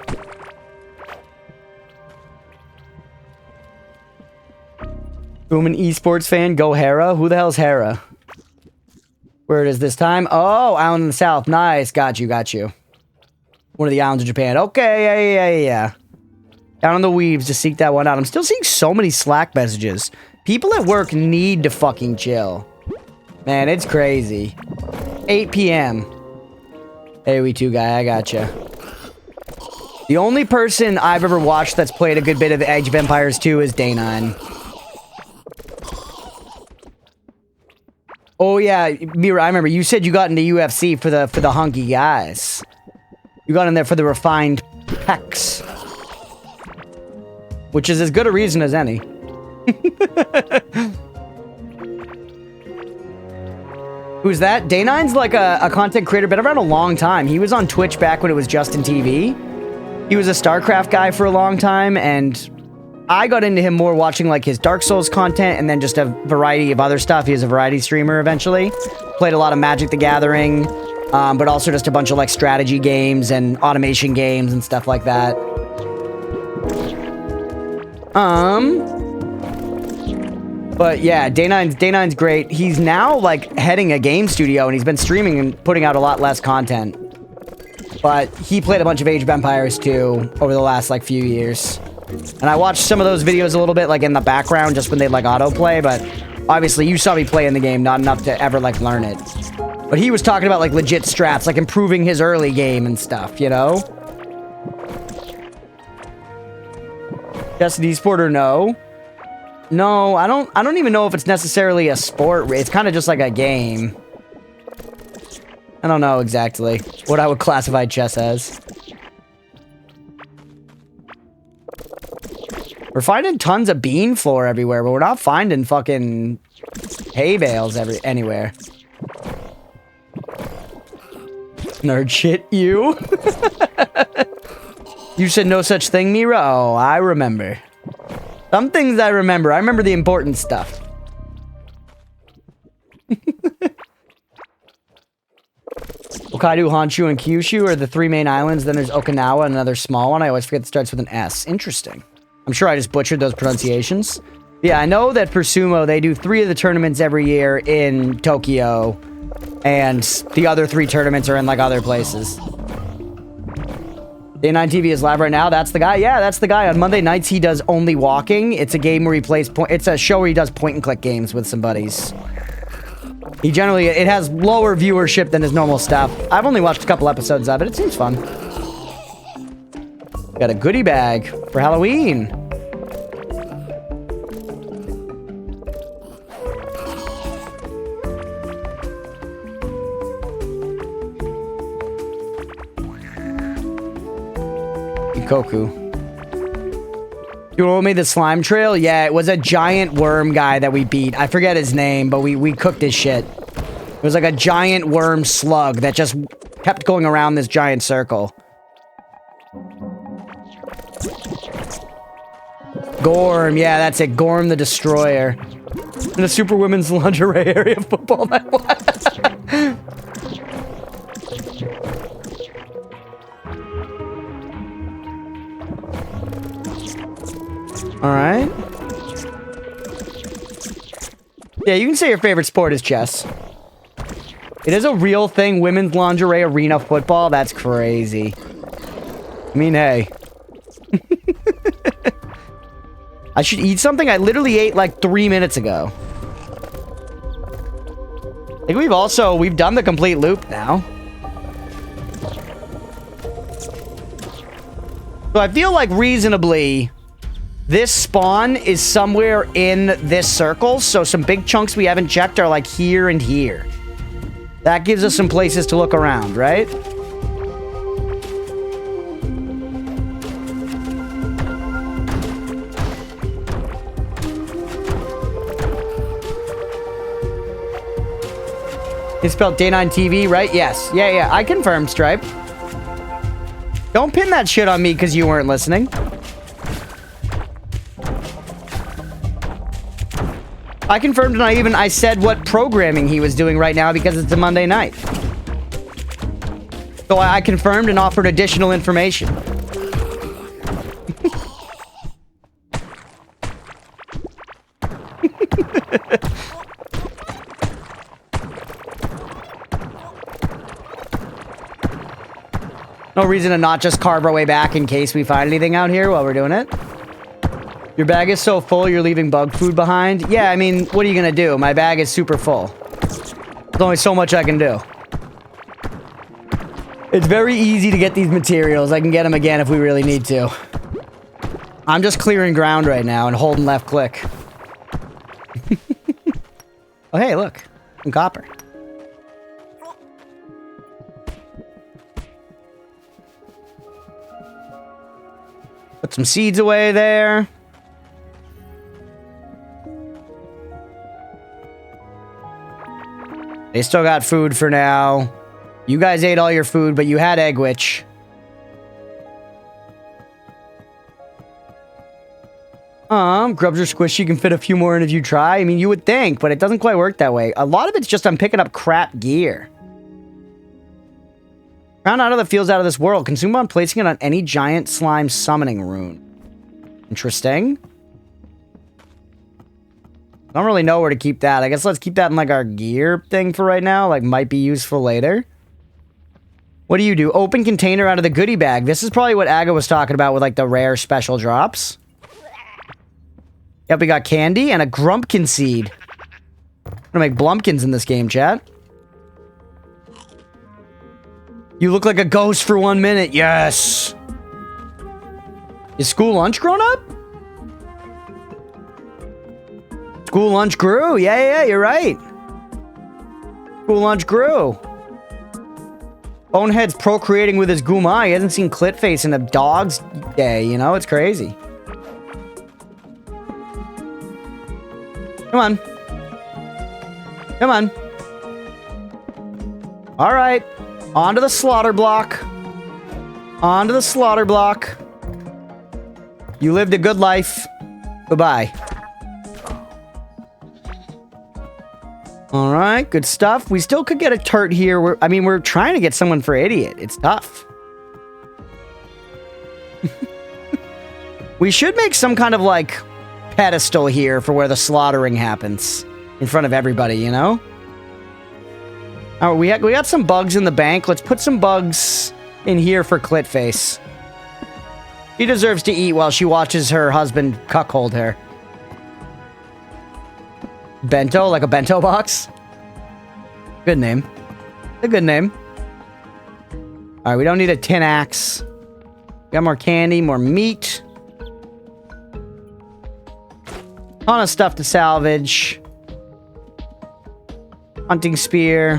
Boom, an esports fan. Go Hera. Who the hell's Hera? Where it is this time? Oh, Island in the South. Nice. Got you. One of the islands of Japan. Okay, yeah. Down on the weaves to seek that one out. I'm still seeing so many Slack messages. People at work need to fucking chill. Man, it's crazy. 8 p.m. Hey, we two guy, I gotcha. The only person I've ever watched that's played a good bit of Age of Empires 2 is Day9. Oh yeah, Mira, I remember you said you got into UFC for the hunky guys. You got in there for the refined pecs. Which is as good a reason as any. Who's that? Day9's like a content creator, been around a long time. He was on Twitch back when it was Justin TV. He was a StarCraft guy for a long time, and I got into him more watching like his Dark Souls content and then just a variety of other stuff. He was a variety streamer eventually. Played a lot of Magic the Gathering. But also just a bunch of like strategy games and automation games and stuff like that. But yeah, Day9's great. He's now like heading a game studio and he's been streaming and putting out a lot less content. But he played a bunch of Age of Empires 2 over the last like few years. And I watched some of those videos a little bit like in the background just when they like autoplay, but Obviously, you saw me playing the game, not enough to ever, like, learn it. But he was talking about, like, legit strats, like improving his early game and stuff, you know? Just an esport or no? No, I don't even know if it's necessarily a sport. It's kind of just like a game. I don't know exactly what I would classify chess as. We're finding tons of bean floor everywhere, but we're not finding fucking hay bales anywhere. Nerd shit, you. You said no such thing, Mira? Oh, I remember. Some things I remember. I remember the important stuff. Hokkaido, Honshu, and Kyushu are the 3 main islands. Then there's Okinawa and another small one. I always forget that starts with an S. Interesting. I'm sure I just butchered those pronunciations. Yeah, I know that for sumo, they do 3 of the tournaments every year in Tokyo. And the other 3 tournaments are in, like, other places. Day 9 TV is live right now. That's the guy. Yeah, that's the guy. On Monday nights, he does only walking. It's a game where he plays it's a show where he does point-and-click games with some buddies. He generally... It has lower viewership than his normal stuff. I've only watched a couple episodes of it. It seems fun. Got a goodie bag for Halloween. Goku. You told me the slime trail? Yeah, it was a giant worm guy that we beat. I forget his name, but we cooked his shit. It was like a giant worm slug that just kept going around this giant circle. Gorm, yeah, that's it. Gorm the Destroyer. In a super women's lingerie area football night. What? Alright. Yeah, you can say your favorite sport is chess. It is a real thing, women's lingerie arena football. That's crazy. I mean, hey. I should eat something? I literally ate like 3 minutes ago. I think we've done the complete loop now. So I feel like reasonably... This spawn is somewhere in this circle, so some big chunks we haven't checked are like here and here. That gives us some places to look around, right? It's spelled Day 9 TV, right? Yes. Yeah, I confirmed, Stripe. Don't pin that shit on me because you weren't listening. I confirmed, and I said what programming he was doing right now because it's a Monday night. So I confirmed and offered additional information. No reason to not just carve our way back in case we find anything out here while we're doing it. Your bag is so full, you're leaving bug food behind? Yeah, I mean, what are you gonna do? My bag is super full. There's only so much I can do. It's very easy to get these materials. I can get them again if we really need to. I'm just clearing ground right now and holding left click. Oh, hey, look. Some copper. Put some seeds away there. They still got food for now. You guys ate all your food, but you had egg witch. Grubs are squishy. You can fit a few more in if you try. I mean, you would think, but it doesn't quite work that way. A lot of it's just I'm picking up crap gear. Found out of the fields out of this world. Consume on placing it on any giant slime summoning rune. Interesting. I don't really know where to keep that. I guess let's keep that in like our gear thing for right now. Like might be useful later. What do you do? Open container out of the goodie bag. This is probably what Aga was talking about with like the rare special drops. Yep, we got candy and a grumpkin seed. gonna make Blumpkins in this game, chat. You look like a ghost for 1 minute. Yes. Is school lunch grown up? School lunch grew. Yeah, you're right. School lunch grew. Bonehead's procreating with his Guma. He hasn't seen Clitface in a dog's day, you know? It's crazy. Come on. Come on. All right. Onto the slaughter block. Onto the slaughter block. You lived a good life. Goodbye. All right, good stuff. We still could get a turt here. We're trying to get someone for idiot. It's tough. We should make some kind of, like, pedestal here for where the slaughtering happens. In front of everybody, you know? All right, we got some bugs in the bank. Let's put some bugs in here for Clitface. She deserves to eat while she watches her husband cuckold her. Bento, like a bento box? Good name. A good name. Alright, we don't need a tin axe. Got more candy, more meat. Ton of stuff to salvage. Hunting spear.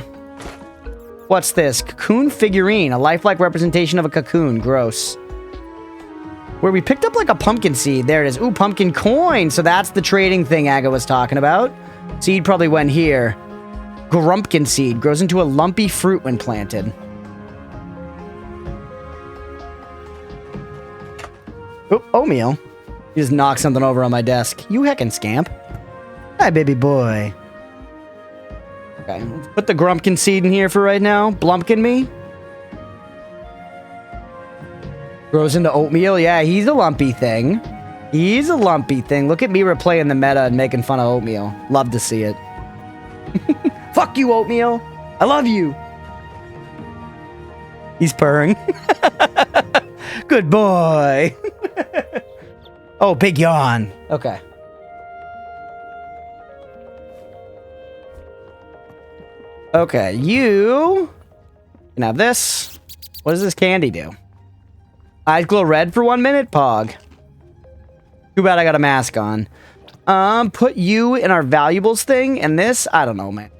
What's this? Cocoon figurine. A lifelike representation of a cocoon. Gross. Where we picked up like a pumpkin seed. There it is. Ooh, pumpkin coin. So that's the trading thing Aga was talking about. Seed probably went here. Grumpkin seed. Grows into a lumpy fruit when planted. Oh, oatmeal. You just knocked something over on my desk. You heckin' scamp. Hi, baby boy. Okay, let's put the Grumpkin seed in here for right now. Blumpkin me. Grows into oatmeal. Yeah, he's a lumpy thing. He's a lumpy thing. Look at me replaying the meta and making fun of oatmeal. Love to see it. Fuck you, oatmeal. I love you. He's purring. Good boy. Oh, big yawn. Okay. Okay, you can have this. What does this candy do? Eyes glow red for 1 minute? Pog. Too bad I got a mask on. Put you in our valuables thing, and this, I don't know, man.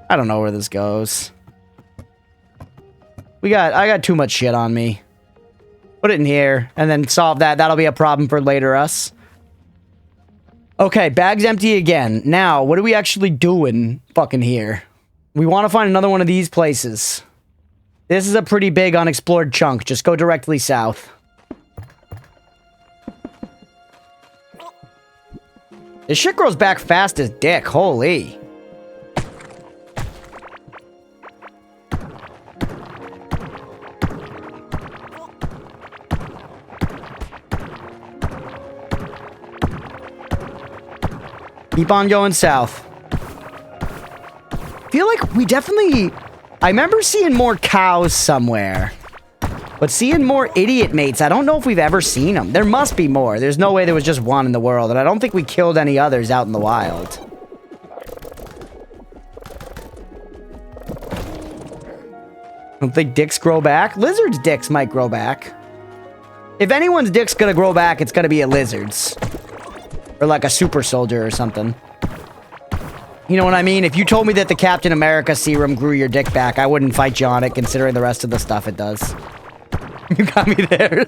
I don't know where this goes. I got too much shit on me. Put it in here, and then solve that. That'll be a problem for later us. Okay, bag's empty again. Now, what are we actually doing fucking here? We want to find another one of these places. This is a pretty big unexplored chunk. Just go directly south. This shit grows back fast as dick. Holy. Keep on going south. I feel like we definitely... I remember seeing more cows somewhere. But seeing more idiot mates, I don't know if we've ever seen them. There must be more. There's no way there was just one in the world. And I don't think we killed any others out in the wild. I don't think dicks grow back. Lizards' dicks might grow back. If anyone's dick's gonna grow back, it's gonna be a lizard's. Or like a super soldier or something. You know what I mean? If you told me that the Captain America serum grew your dick back, I wouldn't fight you on it, considering the rest of the stuff it does. You got me there.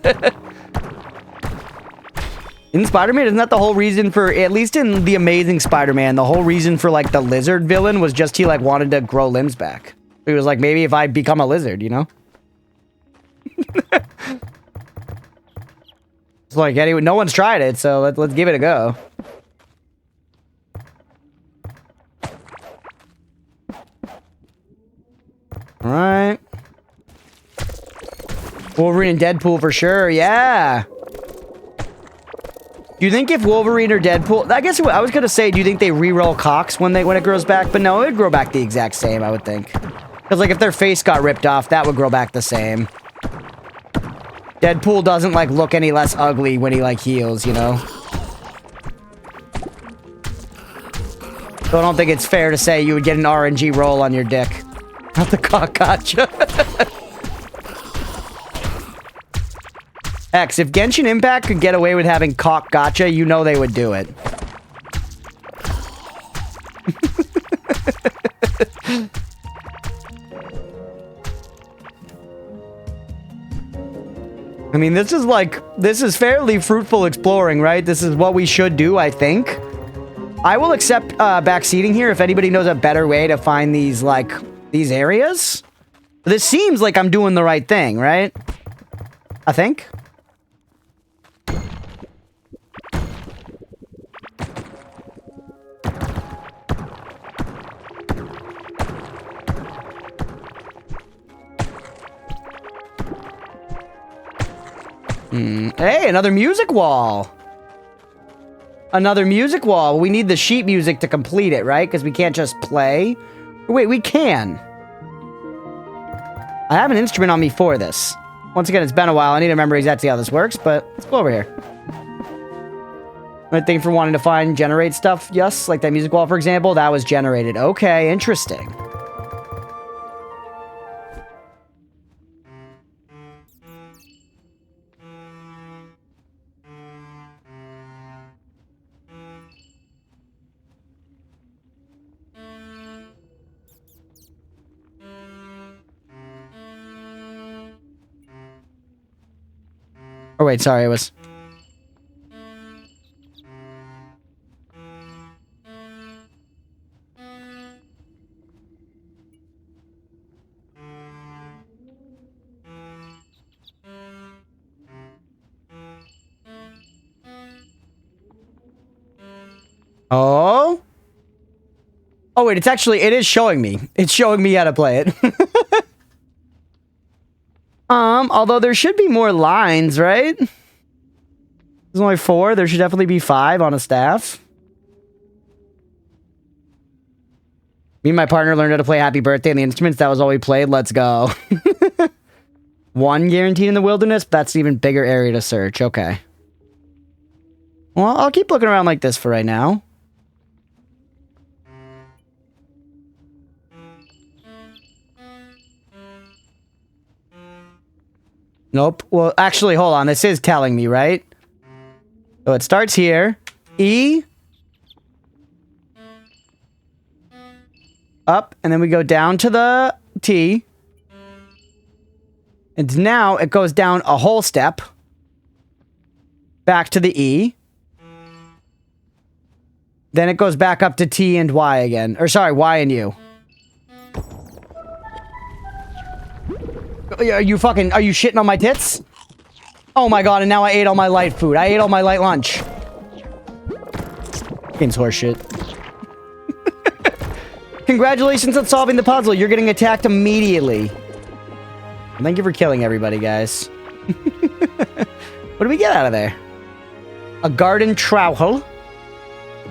In Spider-Man, isn't that the whole reason for, at least in The Amazing Spider-Man, the whole reason for, like, the lizard villain was just he, like, wanted to grow limbs back. He was like, maybe if I become a lizard, you know? It's like, anyway, no one's tried it, so let's give it a go. Alright. Wolverine and Deadpool for sure, yeah. Do you think if Wolverine or Deadpool... I guess I was gonna say, do you think they re-roll cocks when it grows back? But no, it would grow back the exact same, I would think. Because, like, if their face got ripped off, that would grow back the same. Deadpool doesn't, like, look any less ugly when he, like, heals, you know? So I don't think it's fair to say you would get an RNG roll on your dick. Not the cock gotcha. X, if Genshin Impact could get away with having cock gotcha, you know they would do it. I mean, this is fairly fruitful exploring, right? This is what we should do, I think. I will accept backseating here if anybody knows a better way to find these, like, these areas. This seems like I'm doing the right thing, right? I think. Hey, another music wall. Another music wall. We need the sheet music to complete it, right? Because we can't just play. Wait, we can. I have an instrument on me for this. Once again, it's been a while. I need to remember exactly how this works, but let's go over here. Right thing for wanting to find generate stuff. Yes, like that music wall, for example. That was generated. Okay, interesting. Oh, wait, sorry, it was... Oh? Oh, wait, it's actually... It is showing me. It's showing me how to play it. Although there should be more lines, right? There's only 4. There should definitely be 5 on a staff. Me and my partner learned how to play Happy Birthday on the instruments. That was all we played. Let's go. 1 guaranteed in the wilderness. That's an even bigger area to search. Okay. Well, I'll keep looking around like this for right now. Nope. Well, actually, hold on. This is telling me, right? So it starts here. E. Up. And then we go down to the T. And now it goes down a whole step. Back to the E. Then it goes back up to T and Y again. Or sorry, Y and U. Are you shitting on my tits? Oh my god, and now I ate all my light food. I ate all my light lunch. Fucking horseshit. Congratulations on solving the puzzle. You're getting attacked immediately. Thank you for killing everybody, guys. What do we get out of there? A garden trowel.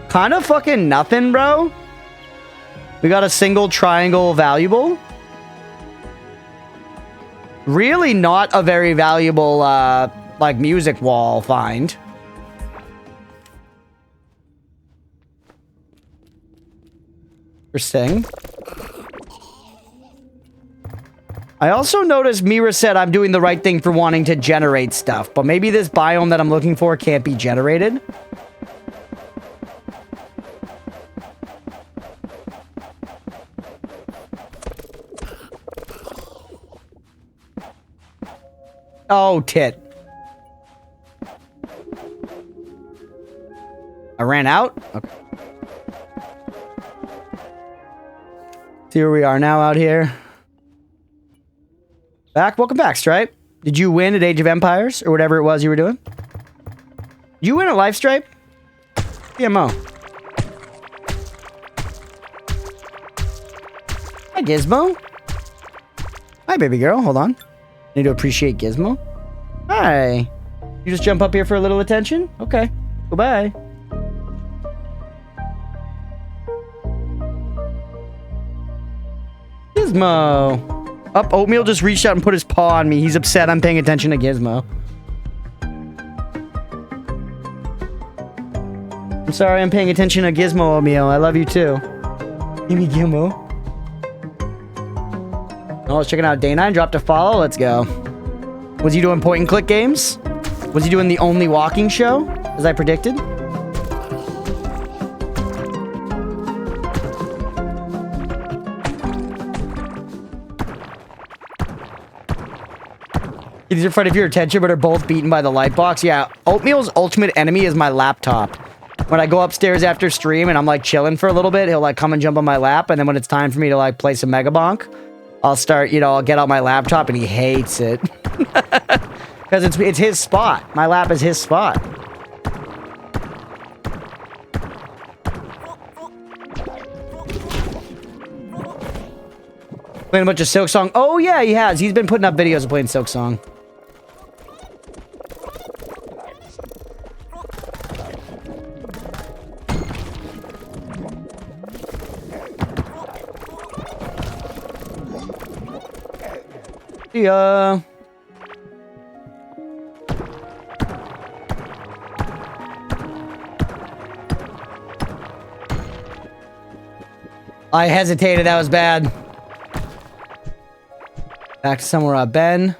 Kind of fucking nothing, bro. We got a single triangle valuable. Really not a very valuable, like, music wall find. Interesting. I also noticed Mira said I'm doing the right thing for wanting to generate stuff, but maybe this biome that I'm looking for can't be generated. Oh, tit. I ran out? Okay. See where we are now out here. Back? Welcome back, Stripe. Did you win at Age of Empires? Or whatever it was you were doing? Did you win at Life Stripe? PMO. Hi, Gizmo. Hi, baby girl. Hold on. Need to appreciate Gizmo. Hi. You just jump up here for a little attention? Okay. Goodbye. Gizmo. Up, Oatmeal just reached out and put his paw on me. He's upset I'm paying attention to Gizmo. I'm sorry, I'm paying attention to Gizmo Meal. I love you too. Give me Gizmo. Oh, let's check it out. Day 9 dropped a follow. Let's go. Was he doing point and click games? Was he doing the only walking show, as I predicted? These are fighting for your attention, but are both beaten by the light box. Yeah, Oatmeal's ultimate enemy is my laptop. When I go upstairs after stream and I'm like chilling for a little bit, he'll like come and jump on my lap, and then when it's time for me to like play some Mega Bonk, I'll start, you know, I'll get out my laptop and he hates it. Because it's his spot. My lap is his spot. Playing a bunch of Silk Song. Oh yeah, he has. He's been putting up videos of playing Silk Song. Yeah. I hesitated. That was bad. Back to somewhere I've been.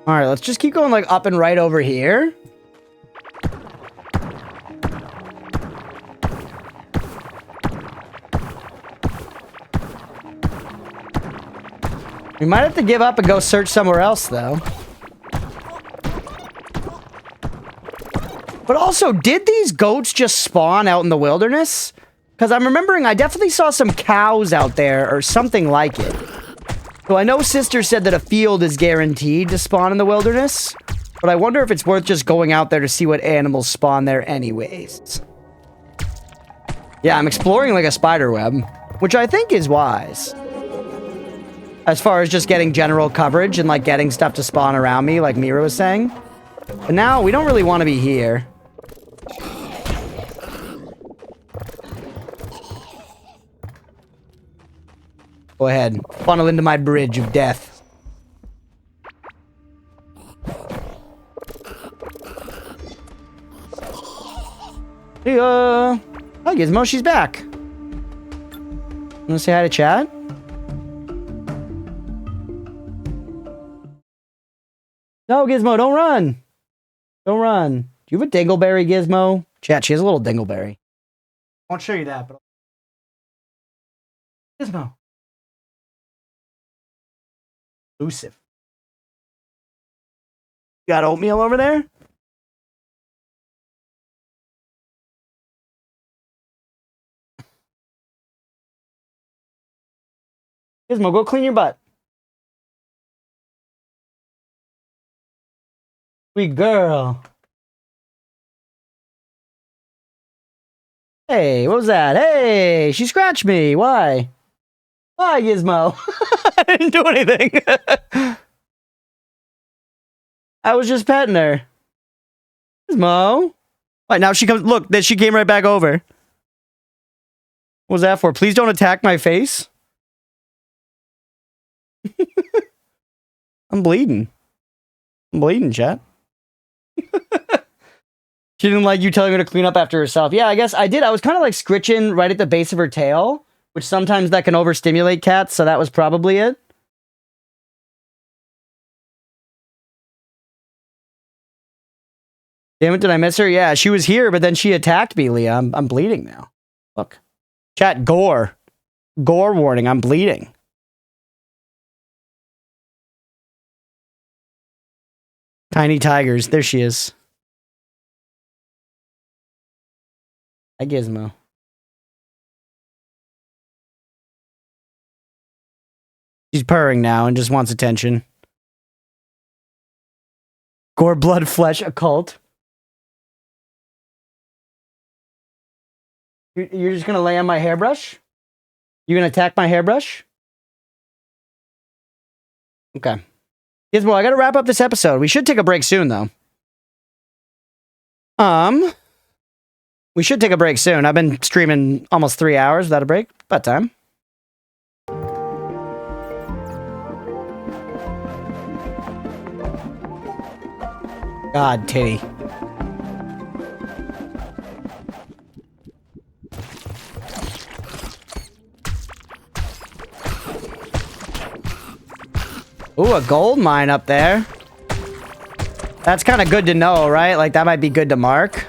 Alright, let's just keep going like up and right over here. We might have to give up and go search somewhere else, though. But also, did these goats just spawn out in the wilderness? Because I'm remembering I definitely saw some cows out there or something like it. So I know Sister said that a field is guaranteed to spawn in the wilderness, but I wonder if it's worth just going out there to see what animals spawn there anyways. Yeah, I'm exploring like a spider web, which I think is wise. As far as just getting general coverage and like getting stuff to spawn around me, like Mira was saying. But now we don't really want to be here. Go ahead. Funnel into my bridge of death. Hey, hi Gizmo, she's back. Wanna say hi to chat? No, Gizmo, don't run. Don't run. Do you have a dingleberry, Gizmo? Chat, she has a little dingleberry. I won't show you that, but... Gizmo. Elusive. You got oatmeal over there? Gizmo, go clean your butt. Sweet girl. Hey, what was that? Hey, she scratched me. Why? Why, Gizmo? I didn't do anything. I was just petting her. Gizmo. Right, now she comes. Look, that she came right back over. What was that for? Please don't attack my face. I'm bleeding. I'm bleeding, chat. She didn't like you telling her to clean up after herself. Yeah, I guess I did. I was kind of like scritching right at the base of her tail, which sometimes that can overstimulate cats, so that was probably it. Damn it, did I miss her? Yeah, she was here, but then she attacked me, Leah. I'm bleeding now. Look. Chat, gore. Gore warning, I'm bleeding. Tiny tigers. There she is. Hi, Gizmo. She's purring now and just wants attention. Gore, blood, flesh, occult. You're just gonna lay on my hairbrush? You're gonna attack my hairbrush? Okay. Gizmo, I gotta wrap up this episode. We should take a break soon, though. We should take a break soon. I've been streaming almost 3 hours without a break. About time. God, titty. Ooh, a gold mine up there. That's kind of good to know, right? Like, that might be good to mark.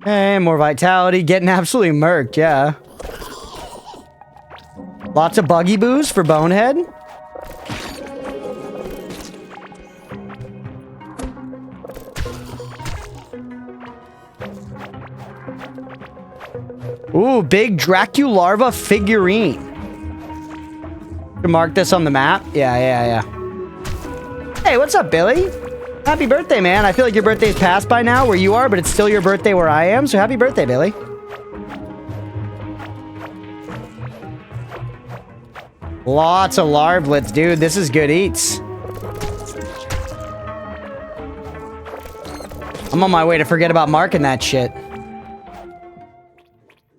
Hey, more vitality. Getting absolutely murked, yeah. Lots of buggy boos for Bonehead. Ooh, big Dracularva figurine. To mark this on the map? Yeah. Hey, what's up, Billy? Happy birthday, man. I feel like your birthday's passed by now where you are, but it's still your birthday where I am, so happy birthday, Billy. Lots of larvalets, dude. This is good eats. I'm on my way to forget about marking that shit.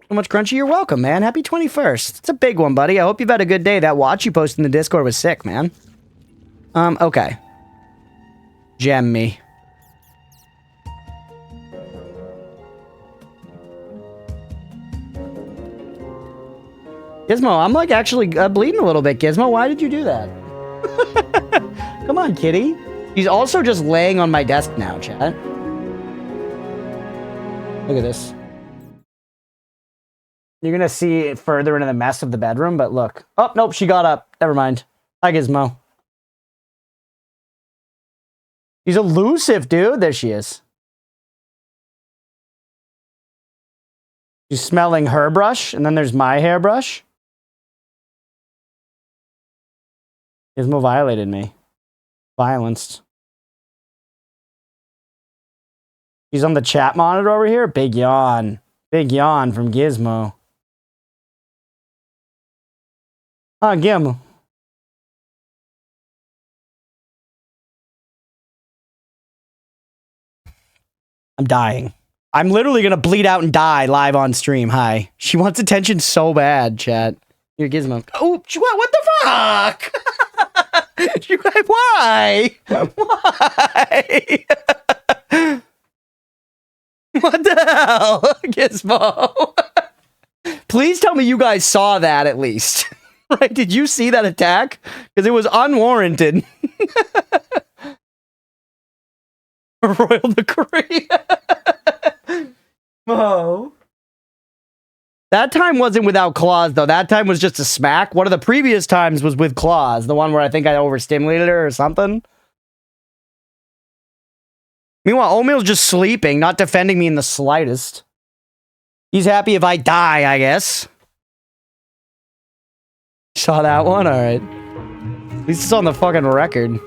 So much Crunchy, you're welcome, man. Happy 21st. It's a big one, buddy. I hope you've had a good day. That watch you posted in the Discord was sick, man. Okay. Gem me. Gizmo, I'm like actually bleeding a little bit. Gizmo, why did you do that? Come on, kitty. He's also just laying on my desk now, chat. Look at this. You're gonna see it further into the mess of the bedroom, but look. Oh, nope, she got up. Never mind. Hi, Gizmo. She's elusive, dude. There she is. She's smelling her brush, and then there's my hairbrush. Gizmo violated me. Violenced. She's on the chat monitor over here. Big yawn. Big yawn from Gizmo. Ah, Gizmo. I'm dying. I'm literally gonna bleed out and die live on stream. Hi. She wants attention so bad, chat. Here, Gizmo. Oh, what the fuck? You guys, why? Why? What the hell, Gizmo? Please tell me you guys saw that at least. Right? Did you see that attack? Because it was unwarranted. Royal decree. Oh. That time wasn't without claws, though. That time was just a smack. One of the previous times was with claws. The one where I think I overstimulated her or something. Meanwhile, Oatmeal's just sleeping, not defending me in the slightest. He's happy if I die, I guess. Saw that one? Alright. At least it's on the fucking record.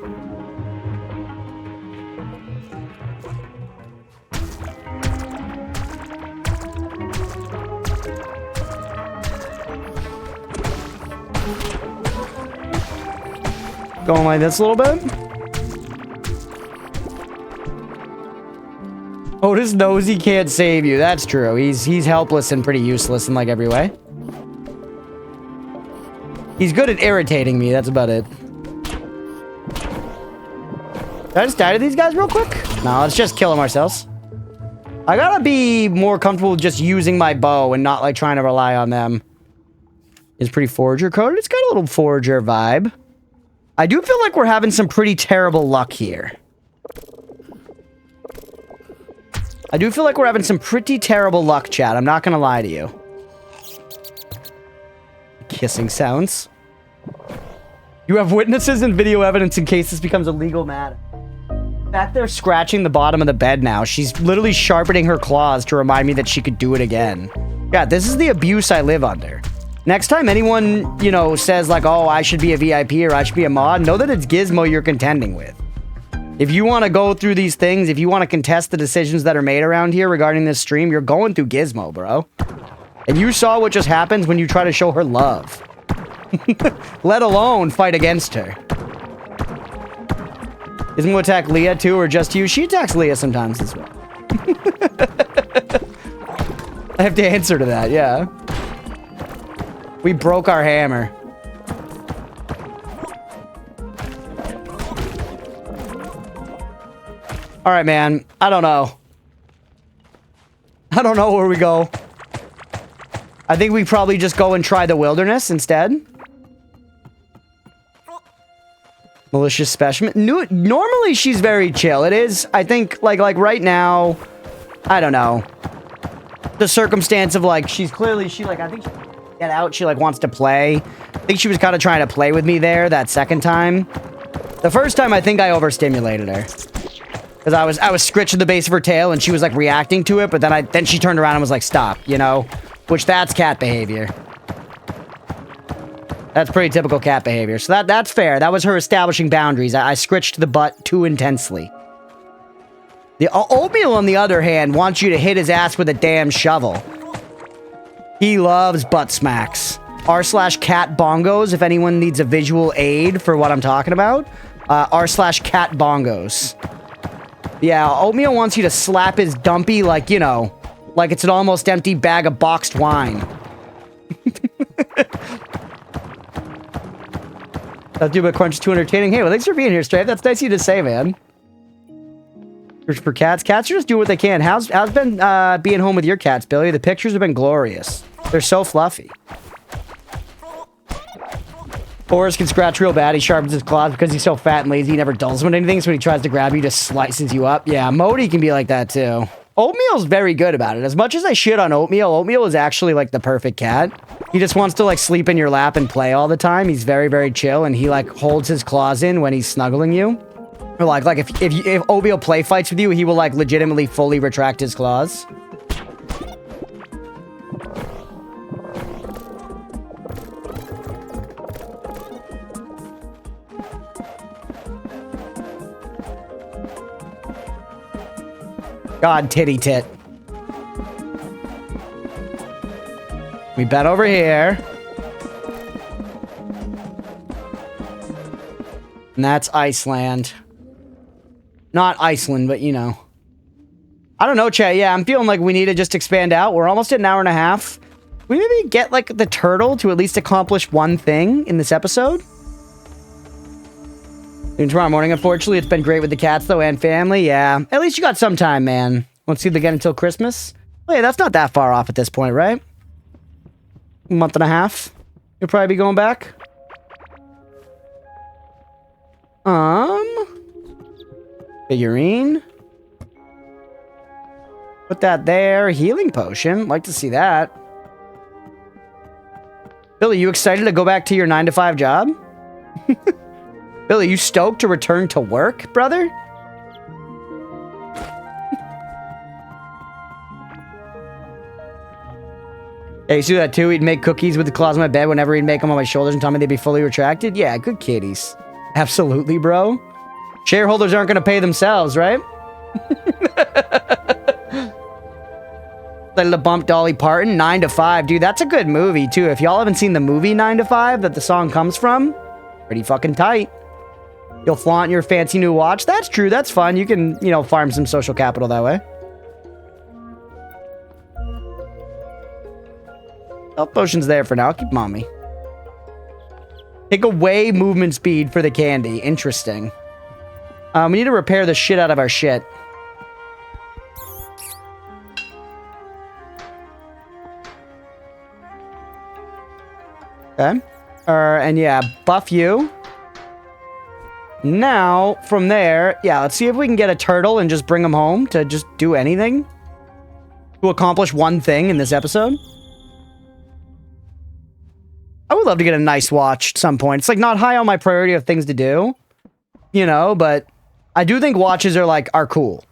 Going like this a little bit. Otis knows he can't save you. That's true. He's helpless and pretty useless in like every way. He's good at irritating me. That's about it. Did I just die to these guys real quick? No, let's just kill them ourselves. I gotta be more comfortable with just using my bow and not like trying to rely on them. It's pretty forager coded. It's got a little forager vibe. I do feel like we're having some pretty terrible luck here. I do feel like we're having some pretty terrible luck, chat. I'm not gonna lie to you. Kissing sounds. You have witnesses and video evidence in case this becomes a legal matter. Back there scratching the bottom of the bed now. She's literally sharpening her claws to remind me that she could do it again. Yeah, this is the abuse I live under. Next time anyone, you know, says like, oh, I should be a VIP or I should be a mod, know that it's Gizmo you're contending with. If you want to go through these things, if you want to contest the decisions that are made around here regarding this stream, you're going through Gizmo, bro. And you saw what just happens when you try to show her love. Let alone fight against her. Gizmo attack Leah too, or just you? She attacks Leah sometimes as well. I have to answer to that, yeah. We broke our hammer. All right, man. I don't know. I don't know where we go. I think we probably just go and try the wilderness instead. Malicious specimen. Normally, she's very chill. It is, I think, like right now, I don't know. The circumstance of, like, she's clearly, I think she get out. She, like, wants to play. I think she was kind of trying to play with me there that second time. The first time, I think I overstimulated her. Because I was scritching the base of her tail, and she was, like, reacting to it, but then she turned around and was like, stop, you know? Which, that's cat behavior. That's pretty typical cat behavior. So that's fair. That was her establishing boundaries. I scritched the butt too intensely. The oatmeal, on the other hand, wants you to hit his ass with a damn shovel. He loves butt smacks. r/cat bongos, if anyone needs a visual aid for what I'm talking about. r/cat bongos. Yeah, oatmeal wants you to slap his dumpy, like, you know, like it's an almost empty bag of boxed wine. That dude but Crunch is too entertaining. Hey, well, thanks for being here, Strafe. That's nice of you to say, man. For cats. Cats are just doing what they can. How's been being home with your cats, Billy? The pictures have been glorious. They're so fluffy. Forrest can scratch real bad. He sharpens his claws because he's so fat and lazy. He never dulls with anything, so when he tries to grab you, he just slices you up. Yeah, Modi can be like that, too. Oatmeal's very good about it. As much as I shit on Oatmeal, Oatmeal is actually, like, the perfect cat. He just wants to, like, sleep in your lap and play all the time. He's very, very chill, and he, like, holds his claws in when he's snuggling you. Or, like if Oatmeal play fights with you, he will, like, legitimately fully retract his claws. God, titty tit. We bet over here. And that's Iceland. Not Iceland, but you know. I don't know, Chat. Yeah, I'm feeling like we need to just expand out. We're almost at an hour and a half. We maybe get, like, the turtle to at least accomplish one thing in this episode. And tomorrow morning, unfortunately, it's been great with the cats, though, and family. Yeah, at least you got some time, man. Won't see them again until Christmas. Oh, yeah, that's not that far off at this point, right? A month and a half. You'll probably be going back. Figurine. Put that there. Healing potion. Like to see that. Billy, you excited to go back to your 9-to-5 job? Billy, you stoked to return to work, brother? Hey, you see that too? He'd make cookies with the claws on my bed whenever he'd make them on my shoulders and tell me they'd be fully retracted? Yeah, good kitties. Absolutely, bro. Shareholders aren't going to pay themselves, right? Little bump Dolly Parton, 9 to 5. Dude, that's a good movie, too. If y'all haven't seen the movie 9 to 5 that the song comes from, pretty fucking tight. You'll flaunt your fancy new watch. That's true. That's fun. You can, you know, farm some social capital that way. Health potion's there for now. I'll keep mommy. Take away movement speed for the candy. Interesting. We need to repair the shit out of our shit. Okay. And yeah, buff you. Now, from there, yeah, let's see if we can get a turtle and just bring him home to just do anything. To accomplish one thing in this episode. I would love to get a nice watch at some point. It's like not high on my priority of things to do. You know, but I do think watches are cool.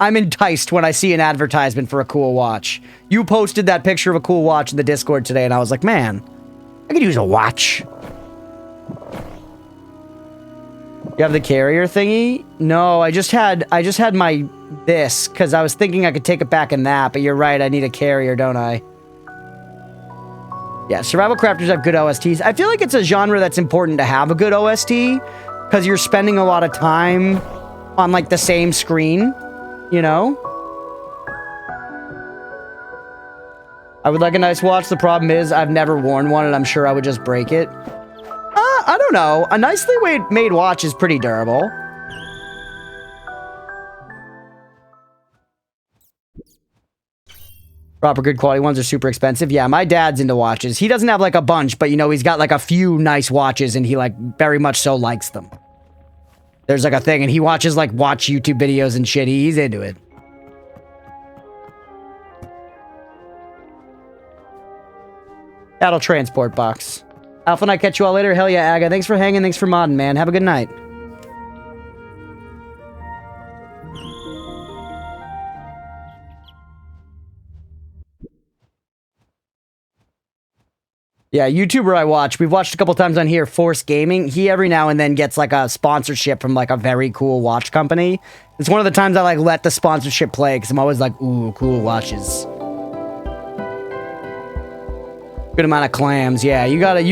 I'm enticed when I see an advertisement for a cool watch. You posted that picture of a cool watch in the Discord today, and I was like, man, I could use a watch. You have the carrier thingy? No, I just had my this, because I was thinking I could take it back in that, but you're right, I need a carrier, don't I? Yeah, survival crafters have good OSTs. I feel like it's a genre that's important to have a good OST, because you're spending a lot of time on, like, the same screen, you know? I would like a nice watch. The problem is I've never worn one, and I'm sure I would just break it. I don't know. A nicely made watch is pretty durable. Proper good quality ones are super expensive. Yeah, my dad's into watches. He doesn't have like a bunch, but you know, he's got like a few nice watches and he like very much so likes them. There's like a thing and he watches like watch YouTube videos and shit. He's into it. Cattle transport box. Alpha and I catch you all later. Hell yeah, Aga. Thanks for hanging. Thanks for modding, man. Have a good night. Yeah, YouTuber I watch. We've watched a couple times on here, Force Gaming. He every now and then gets like a sponsorship from like a very cool watch company. It's one of the times I like let the sponsorship play because I'm always like, ooh, cool watches. Good amount of clams. Yeah, you gotta,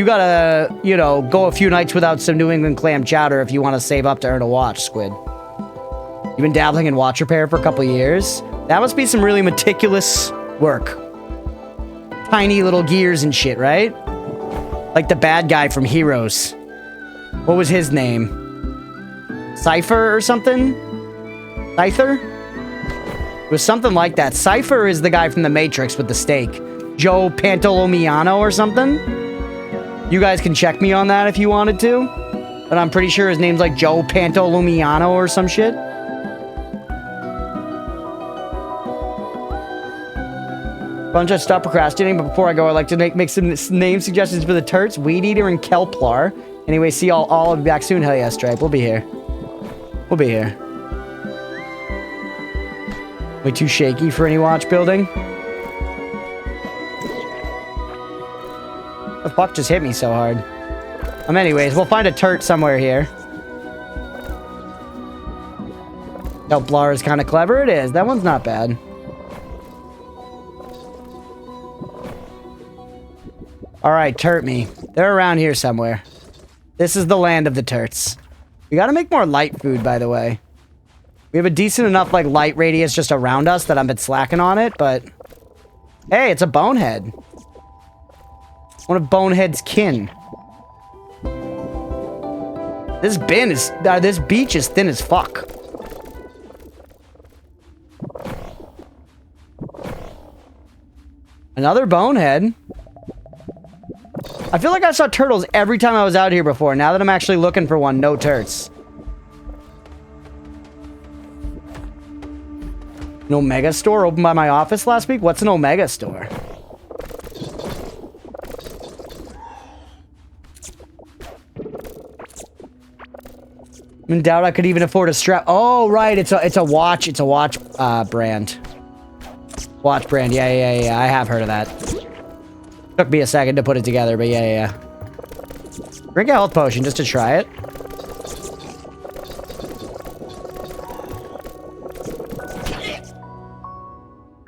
you know, go a few nights without some New England clam chowder if you want to save up to earn a watch, Squid. You've been dabbling in watch repair for a couple years. That must be some really meticulous work. Tiny little gears and shit, right? Like the bad guy from Heroes. What was his name? Cypher or something? Cypher? It was something like that. Cypher is the guy from The Matrix with the stake. Joe Pantolomiano or something? You guys can check me on that if you wanted to. But I'm pretty sure his name's like Joe Pantolomiano or some shit. Bunch of stop procrastinating, but before I go, I'd like to make some name suggestions for the Turts, Weed Eater, and Kelplar. Anyway, see all of you back soon. Hell yeah, Stripe. We'll be here. We'll be here. Way too shaky for any watch building. The fuck just hit me so hard. Anyways, we'll find a Turt somewhere here. Kelplar is kind of clever. It is. That one's not bad. Alright, Turt me. They're around here somewhere. This is the land of the Turts. We gotta make more light food, by the way. We have a decent enough, like, light radius just around us that I've been slacking on it, but... Hey, it's a bonehead. One of Bonehead's kin. This this beach is thin as fuck. Another bonehead. I feel like I saw turtles every time I was out here before. Now that I'm actually looking for one, no turts. An Omega store opened by my office last week? What's an Omega store? I'm in doubt I could even afford a strap. Oh, right. It's a watch. It's a watch brand. Watch brand. Yeah. I have heard of that. Took me a second to put it together, but yeah. Drink a health potion just to try it.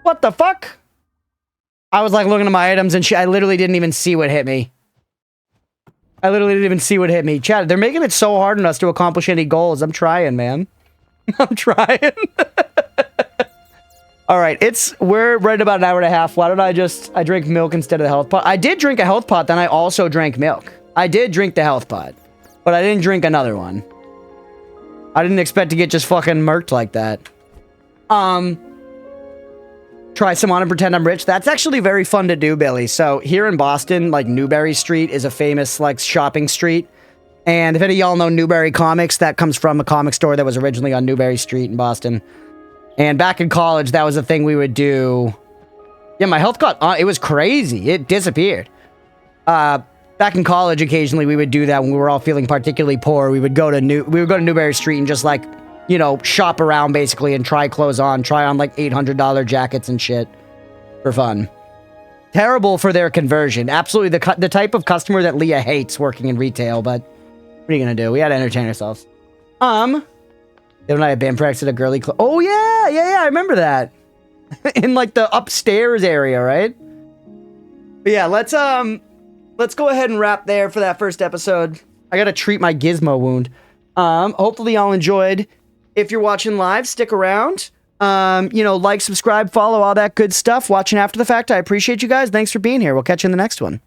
What the fuck? I was like looking at my items and I literally didn't even see what hit me. I literally didn't even see what hit me. Chad, they're making it so hard on us to accomplish any goals. I'm trying, man. I'm trying. All right, we're right about an hour and a half. Why don't I drink milk instead of the health pot? I did drink a health pot, then I also drank milk. I did drink the health pot, but I didn't drink another one. I didn't expect to get just fucking murked like that. Try some on and pretend I'm rich. That's actually very fun to do, Billy. So here in Boston, like Newbury Street is a famous like shopping street. And if any of y'all know Newbury Comics, that comes from a comic store that was originally on Newbury Street in Boston. And back in college, that was a thing we would do. Yeah, my health got on. It was crazy. It disappeared. Back in college, occasionally we would do that when we were all feeling particularly poor. We would go to Newbury Street and just like, you know, shop around basically and try clothes on, try on like $800 jackets and shit for fun. Terrible for their conversion. Absolutely the type of customer that Leah hates working in retail, but what are you gonna do? We had to entertain ourselves. Then I had band practice at a girly club. Oh yeah, I remember that. In like the upstairs area, right? But yeah, let's go ahead and wrap there for that first episode. I gotta treat my gizmo wound. Hopefully y'all enjoyed. If you're watching live, stick around. You know, like, subscribe, follow, all that good stuff. Watching after the fact, I appreciate you guys. Thanks for being here. We'll catch you in the next one.